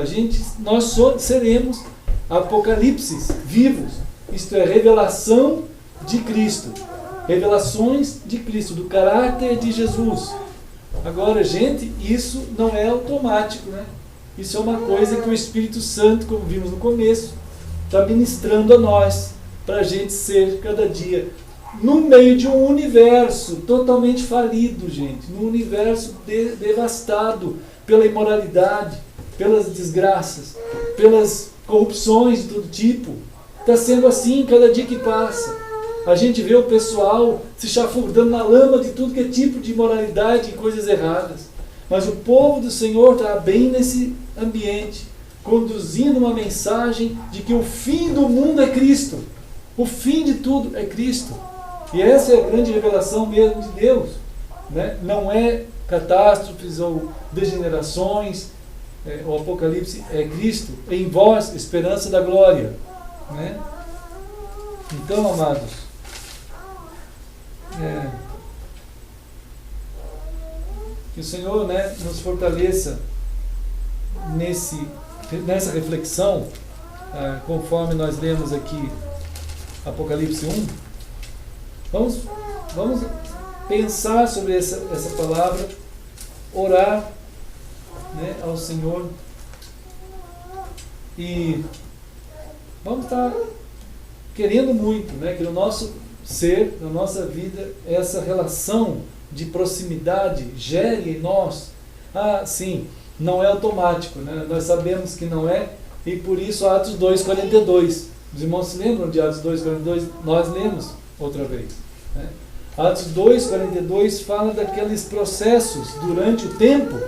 Nós seremos apocalipses vivos. Isto é, revelação de Cristo. Revelações de Cristo, do caráter de Jesus. Agora, gente, isso não é automático, né? Isso é uma coisa que o Espírito Santo, como vimos no começo, está ministrando a nós, para a gente ser cada dia, no meio de um universo totalmente falido, gente, num universo devastado pela imoralidade, pelas desgraças, pelas corrupções de todo tipo. Está sendo assim cada dia que passa. A gente vê o pessoal se chafurdando na lama de tudo que é tipo de imoralidade e coisas erradas. Mas o povo do Senhor está bem nesse ambiente, conduzindo uma mensagem de que o fim do mundo é Cristo. O fim de tudo é Cristo. E essa é a grande revelação mesmo de Deus, né? Não é catástrofes ou degenerações. O Apocalipse é Cristo em vós, esperança da glória, né? Então, amados, que o Senhor, né, nos fortaleça nessa reflexão, conforme nós lemos aqui Apocalipse 1. Vamos pensar sobre essa palavra, orar, né, ao Senhor, e vamos estar querendo muito, né, que no nosso ser, na nossa vida, essa relação de proximidade gere em nós. Sim, não é automático, né? Nós sabemos que não é, e por isso Atos 2,42. Os irmãos se lembram de Atos 2,42? Nós lemos outra vez, né? Atos 2,42 fala daqueles processos durante o tempo,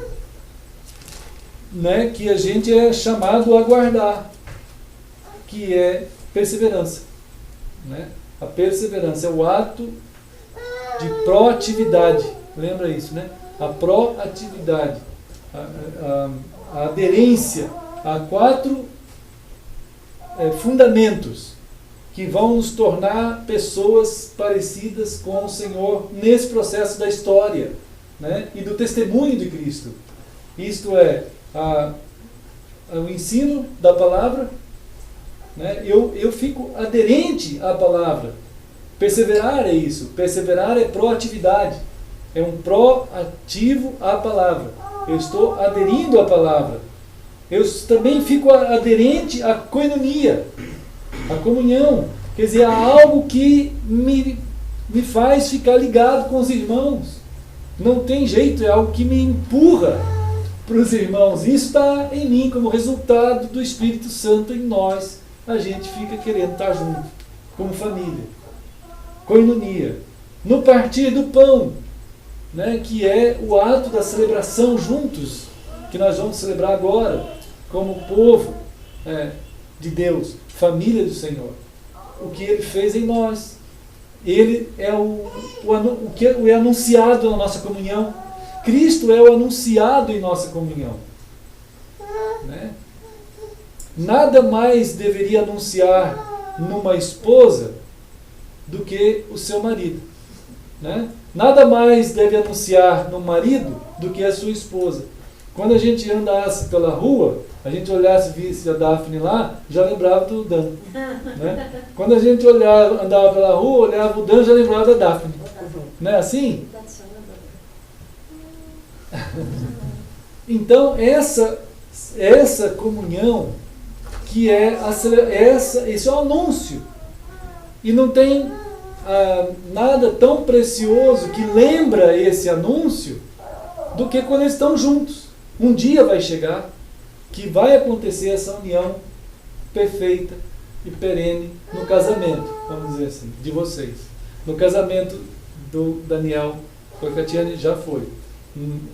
né, que a gente é chamado a guardar, que é perseverança, né? A perseverança é o ato de proatividade, lembra isso, né? A proatividade, a aderência a 4 fundamentos que vão nos tornar pessoas parecidas com o Senhor nesse processo da história, né? E do testemunho de Cristo. Isto é, o ensino da palavra, né? Eu fico aderente à palavra. Perseverar é isso. Perseverar é proatividade. É um proativo à palavra. Eu estou aderindo à palavra. Eu também fico aderente à koinonia, à comunhão. Quer dizer, há algo que me faz ficar ligado com os irmãos. Não tem jeito, é algo que me empurra para os irmãos. Isso está em mim como resultado do Espírito Santo em nós. A gente fica querendo estar junto, como família. Koinonia. No partir do pão, né, que é o ato da celebração juntos, que nós vamos celebrar agora, como povo de Deus, família do Senhor. O que Ele fez em nós. Ele é o que é anunciado na nossa comunhão. Cristo é o anunciado em nossa comunhão. Né? Nada mais deveria anunciar numa esposa do que o seu marido. Né? Nada mais deve anunciar no marido do que a sua esposa. Quando a gente andasse pela rua, a gente olhasse e visse a Daphne lá, já lembrava do Dan. Né? Quando a gente andava pela rua, olhava o Dan, já lembrava da Daphne. Não é assim? Então, essa comunhão, que esse é o anúncio. E não tem nada tão precioso que lembra esse anúncio do que quando eles estão juntos. Um dia vai chegar que vai acontecer essa união perfeita e perene no casamento, vamos dizer assim, de vocês. No casamento do Daniel com a Catiane já foi.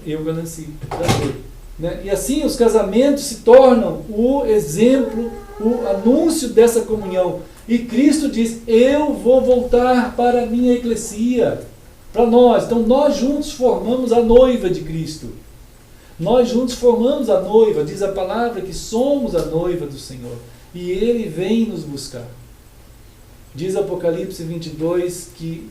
Eu, Ganassi, já foi. Né? E assim os casamentos se tornam o exemplo, o anúncio dessa comunhão. E Cristo diz, eu vou voltar para a minha eclesia, para nós. Então nós juntos formamos a noiva de Cristo. Nós juntos formamos a noiva, diz a palavra que somos a noiva do Senhor. E Ele vem nos buscar. Diz Apocalipse 22 que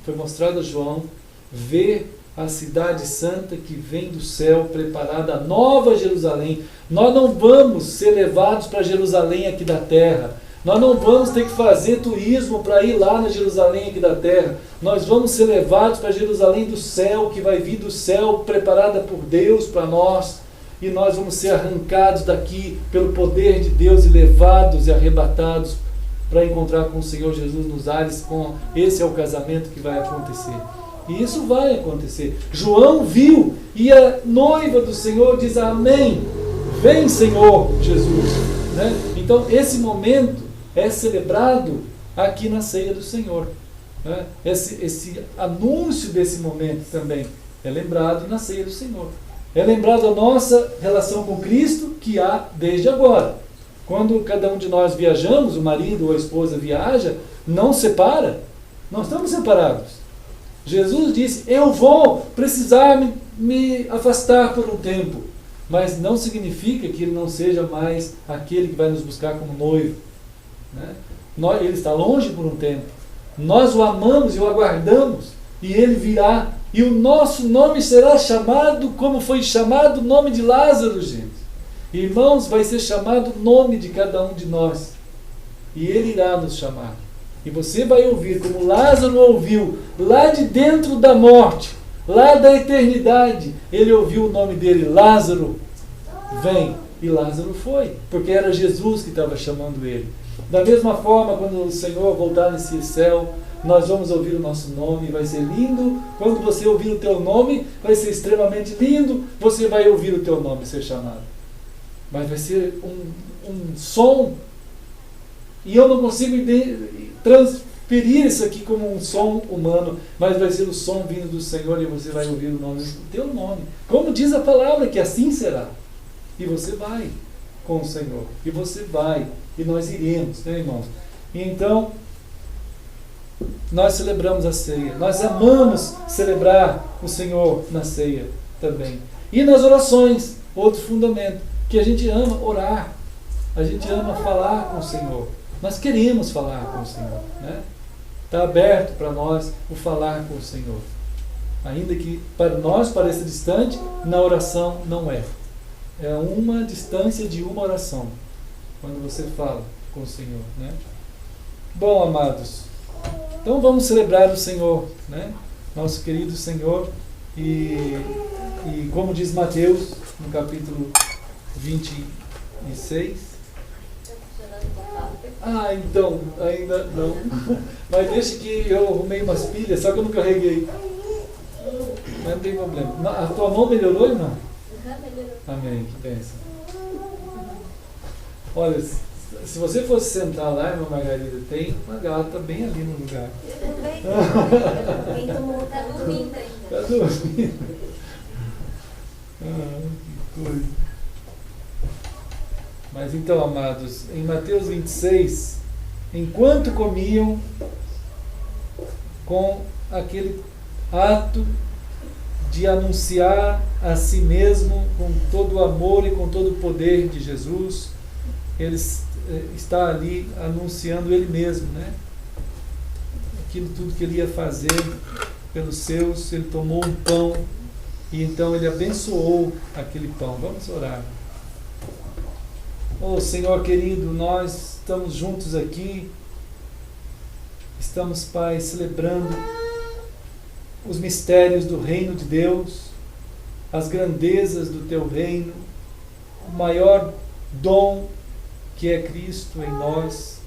foi mostrado a João ver a cidade santa que vem do céu, preparada, a nova Jerusalém. Nós não vamos ser levados para Jerusalém aqui da terra. Nós não vamos ter que fazer turismo para ir lá na Jerusalém aqui da terra. Nós vamos ser levados para Jerusalém do céu, que vai vir do céu, preparada por Deus para nós. E nós vamos ser arrancados daqui pelo poder de Deus e levados e arrebatados para encontrar com o Senhor Jesus nos ares. Esse é o casamento que vai acontecer. E isso vai acontecer. João viu e a noiva do Senhor diz amém. Vem, Senhor Jesus. Né? Então esse momento é celebrado aqui na ceia do Senhor. Né? Esse anúncio desse momento também é lembrado na ceia do Senhor. É lembrado a nossa relação com Cristo que há desde agora. Quando cada um de nós viajamos, o marido ou a esposa viaja, não separa. Nós estamos separados. Jesus disse, eu vou precisar me afastar por um tempo. Mas não significa que Ele não seja mais aquele que vai nos buscar como noivo. Né? Ele está longe por um tempo. Nós o amamos e o aguardamos. E Ele virá. E o nosso nome será chamado como foi chamado o nome de Lázaro, gente. Irmãos, vai ser chamado o nome de cada um de nós. E Ele irá nos chamar. E você vai ouvir como Lázaro ouviu lá de dentro da morte, lá da eternidade. Ele ouviu o nome dele, Lázaro, vem. E Lázaro foi, porque era Jesus que estava chamando ele. Da mesma forma, quando o Senhor voltar nesse céu, nós vamos ouvir o nosso nome, vai ser lindo. Quando você ouvir o teu nome, vai ser extremamente lindo. Você vai ouvir o teu nome ser chamado. Mas vai ser um som. E eu não consigo transferir isso aqui como um som humano, mas vai ser o som vindo do Senhor e você vai ouvir o teu nome. Como diz a palavra, que assim será. E você vai com o Senhor. E você vai. E nós iremos, né, irmãos? E então, nós celebramos a ceia. Nós amamos celebrar o Senhor na ceia também. E nas orações, outro fundamento, que a gente ama orar. A gente ama falar com o Senhor. Nós queremos falar com o Senhor, né? Está aberto para nós o falar com o Senhor. Ainda que para nós pareça distante, na oração não é. É uma distância de uma oração, quando você fala com o Senhor, né? Bom, amados, então vamos celebrar o Senhor, né? Nosso querido Senhor. E como diz Mateus, no capítulo 26. Então, ainda não. Mas deixa que eu arrumei umas pilhas, só que eu não carreguei. Mas não tem problema. A tua mão melhorou, irmão? Melhorou. Amém, que bênção. Olha, se você fosse sentar lá, irmã Margarida, tem uma gata bem ali no lugar. Quem tomou tá dormindo ainda. Está dormindo. Que coisa. Mas então, amados, em Mateus 26, enquanto comiam, com aquele ato de anunciar a si mesmo com todo o amor e com todo o poder de Jesus, ele está ali anunciando ele mesmo, né? Aquilo tudo que ele ia fazer pelos seus. Ele tomou um pão e então ele abençoou aquele pão. Vamos orar. Oh, Senhor querido, nós estamos juntos aqui, estamos, Pai, celebrando os mistérios do reino de Deus, as grandezas do Teu reino, o maior dom que é Cristo em nós.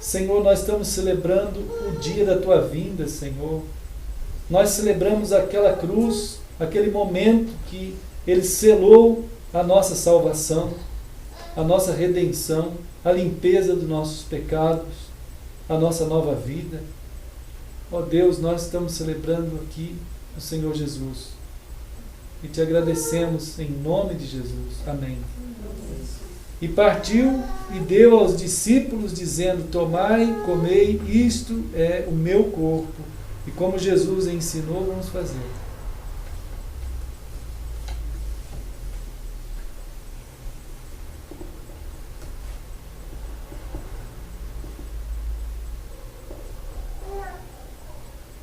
Senhor, nós estamos celebrando o dia da Tua vinda, Senhor. Nós celebramos aquela cruz, aquele momento que Ele selou a nossa salvação, a nossa redenção, a limpeza dos nossos pecados, a nossa nova vida. Ó Deus, nós estamos celebrando aqui o Senhor Jesus e Te agradecemos em nome de Jesus. Amém. E partiu e deu aos discípulos, dizendo: tomai, comei, isto é o meu corpo. E como Jesus ensinou, vamos fazer.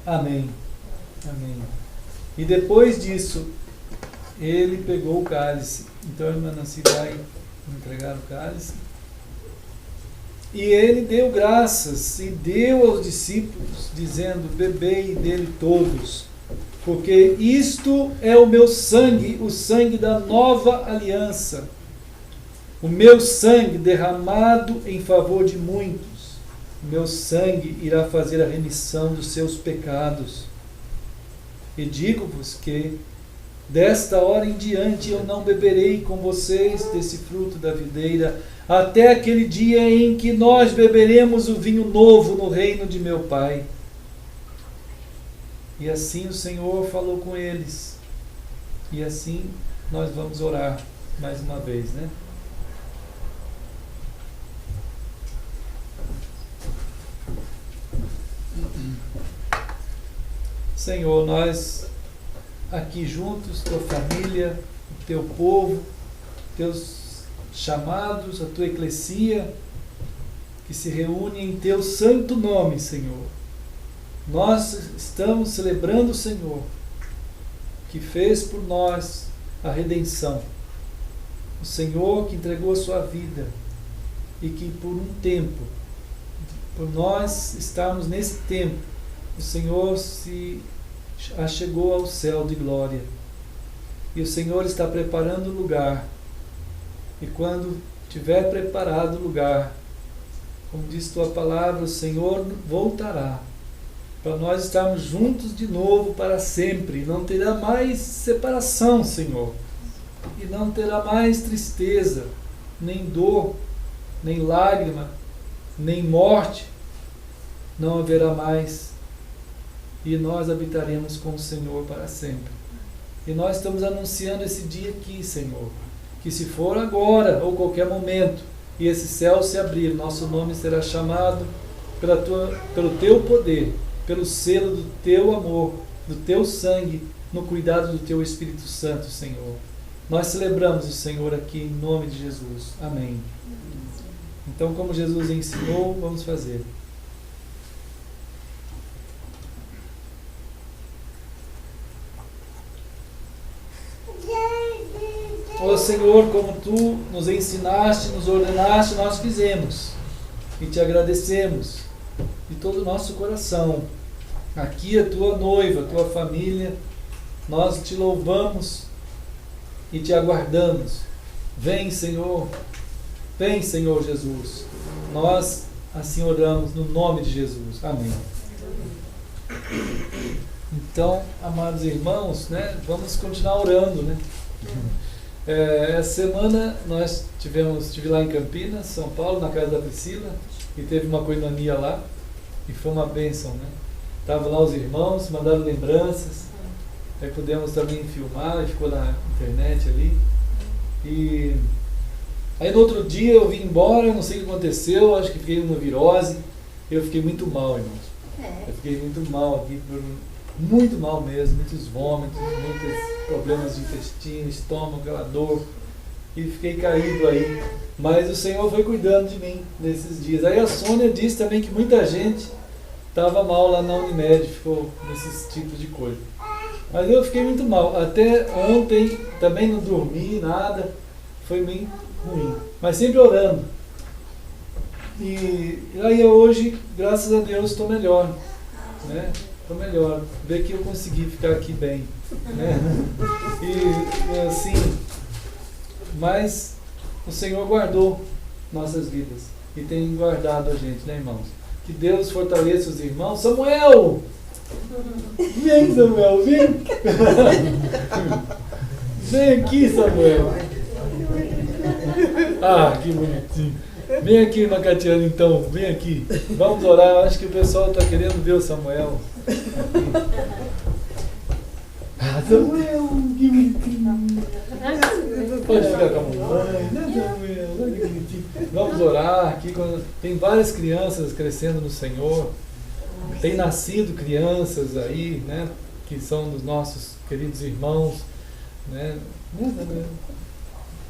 Amém. Amém. E depois disso, ele pegou o cálice. Então a irmã Nancy vai entregar o cálice. E ele deu graças e deu aos discípulos, dizendo: bebei dele todos, porque isto é o meu sangue, o sangue da nova aliança, o meu sangue derramado em favor de muitos. O meu sangue irá fazer a remissão dos seus pecados. E digo-vos que desta hora em diante eu não beberei com vocês desse fruto da videira, até aquele dia em que nós beberemos o vinho novo no reino de meu Pai. E assim o Senhor falou com eles. E assim nós vamos orar mais uma vez, né? Senhor, nós aqui juntos, tua família, o teu povo, teus chamados, a tua eclesia, que se reúne em teu santo nome, Senhor. Nós estamos celebrando o Senhor, que fez por nós a redenção. O Senhor que entregou a sua vida e que por um tempo, por nós estarmos nesse tempo, o Senhor se achegou ao céu de glória. E o Senhor está preparando o lugar. E quando tiver preparado o lugar, como diz tua palavra, o Senhor voltará para nós estarmos juntos de novo para sempre. Não terá mais separação, Senhor. E não terá mais tristeza, nem dor, nem lágrima, nem morte. Não haverá mais. E nós habitaremos com o Senhor para sempre. E nós estamos anunciando esse dia aqui, Senhor, que se for agora ou qualquer momento, e esse céu se abrir, nosso nome será chamado pelo teu poder, pelo selo do teu amor, do teu sangue, no cuidado do teu Espírito Santo, Senhor. Nós celebramos o Senhor aqui em nome de Jesus. Amém. Então, como Jesus ensinou, vamos fazer. Ó Senhor, como Tu nos ensinaste, nos ordenaste, nós fizemos. E Te agradecemos de todo o nosso coração. Aqui a Tua noiva, a Tua família, nós Te louvamos e Te aguardamos. Vem, Senhor Jesus. Nós assim oramos no nome de Jesus. Amém. Então, amados irmãos, né, vamos continuar orando, né? Essa semana nós estive lá em Campinas, São Paulo, na casa da Priscila, e teve uma coinonia lá, e foi uma bênção, né? Estavam lá os irmãos, mandaram lembranças, aí pudemos também filmar, e ficou na internet ali. E aí no outro dia eu vim embora, não sei o que aconteceu, acho que fiquei uma virose, eu fiquei muito mal, irmãos. Eu fiquei muito mal aqui, muito mal mesmo, muitos vômitos, muitos problemas de intestino, estômago, aquela dor, e fiquei caído aí. Mas o Senhor foi cuidando de mim nesses dias. Aí a Sônia disse também que muita gente estava mal lá na Unimed, ficou nesses tipos de coisa. Mas eu fiquei muito mal. Até ontem também não dormi, nada, foi bem ruim. Mas sempre orando. E aí hoje, graças a Deus, estou melhor, né? Estou melhor. Ver que eu consegui ficar aqui bem, né? E assim, mas o Senhor guardou nossas vidas e tem guardado a gente, né, irmãos? Que Deus fortaleça os irmãos. Samuel! Vem, Samuel, vem! Vem aqui, Samuel! Ah, que bonitinho! Vem aqui, Macatiano, então, vem aqui. Vamos orar. Acho que o pessoal está querendo ver o Samuel. Ah, Samuel, que bonitinho. Pode ficar com a mamãe, né, Samuel? Olha que bonitinho. Vamos orar aqui. Tem várias crianças crescendo no Senhor. Tem nascido crianças aí, né, que são dos nossos queridos irmãos, né?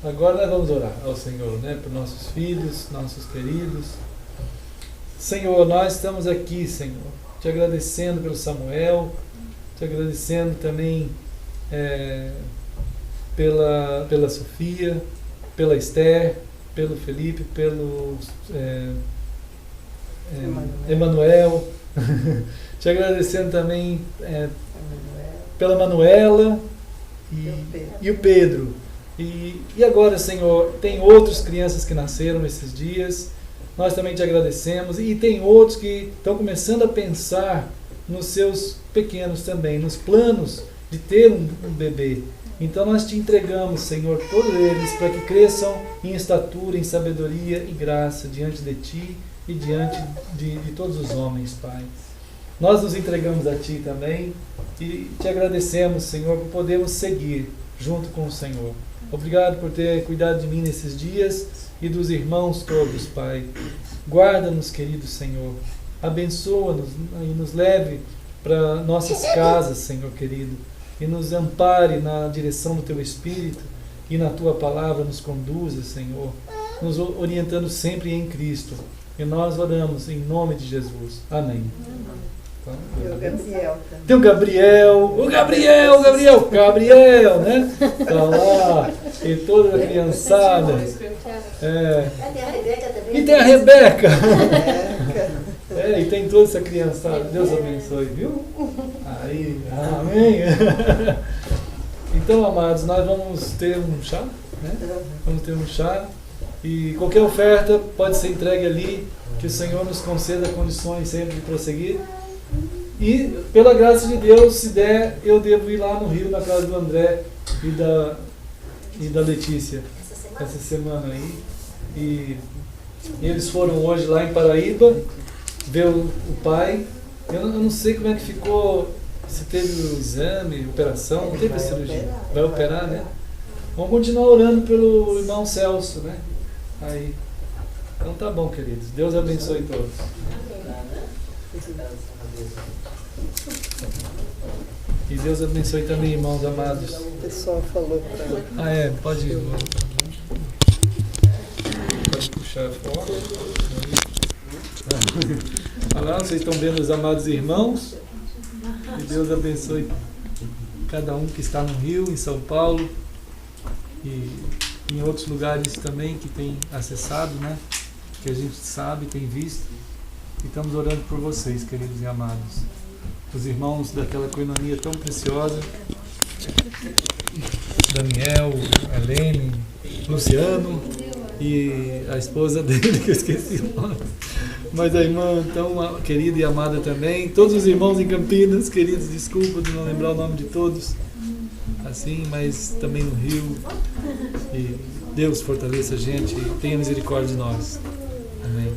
Agora nós vamos orar ao Senhor, né, por nossos filhos, nossos queridos. Senhor, nós estamos aqui, Senhor, te agradecendo pelo Samuel, te agradecendo também pela Sofia, pela Esther, pelo Felipe, pelo Emanuel. Te agradecendo também pela Manuela e o Pedro. E agora, Senhor, tem outras crianças que nasceram esses dias, nós também te agradecemos, e tem outros que estão começando a pensar nos seus pequenos também, nos planos de ter um bebê. Então nós te entregamos, Senhor, todos eles, para que cresçam em estatura, em sabedoria e graça diante de Ti e diante de todos os homens, Pai. Nós nos entregamos a Ti também e te agradecemos, Senhor, por podermos seguir junto com o Senhor. Obrigado por ter cuidado de mim nesses dias e dos irmãos todos, Pai. Guarda-nos, querido Senhor. Abençoa-nos e nos leve para nossas casas, Senhor querido. E nos ampare na direção do Teu Espírito e na Tua Palavra nos conduza, Senhor. Nos orientando sempre em Cristo. E nós oramos em nome de Jesus. Amém. E o Gabriel também. Tem o Gabriel, né? Tá lá, e toda a criançada. Tem a Rebeca também. E tem a Rebeca. E tem toda essa criançada. Deus abençoe, viu? Aí, amém. Então, amados, nós vamos ter um chá, né? Vamos ter um chá. E qualquer oferta pode ser entregue ali, que o Senhor nos conceda condições sempre de prosseguir. E, pela graça de Deus, se der, eu devo ir lá no Rio, na casa do André e da Letícia, essa semana aí. E eles foram hoje lá em Paraíba ver o pai. Eu não sei como é que ficou, se teve o exame, operação, não teve a cirurgia. Vai operar, né? Vamos continuar orando pelo irmão Celso, né? Aí. Então tá bom, queridos. Deus abençoe todos. E Deus abençoe também, irmãos amados. O pessoal falou para mim. Ah, é, pode ir. Pode puxar a foto. Olha lá, vocês estão vendo os amados irmãos. Que Deus abençoe cada um que está no Rio, em São Paulo e em outros lugares também que tem acessado, né? Que a gente sabe, tem visto. E estamos orando por vocês, queridos e amados. Os irmãos daquela coinonia tão preciosa. Daniel, Helene, Luciano e a esposa dele, que eu esqueci o nome. Mas a irmã tão querida e amada também. Todos os irmãos em Campinas, queridos, desculpa de não lembrar o nome de todos. Assim, mas também no Rio. E Deus fortaleça a gente e tenha misericórdia de nós. Amém.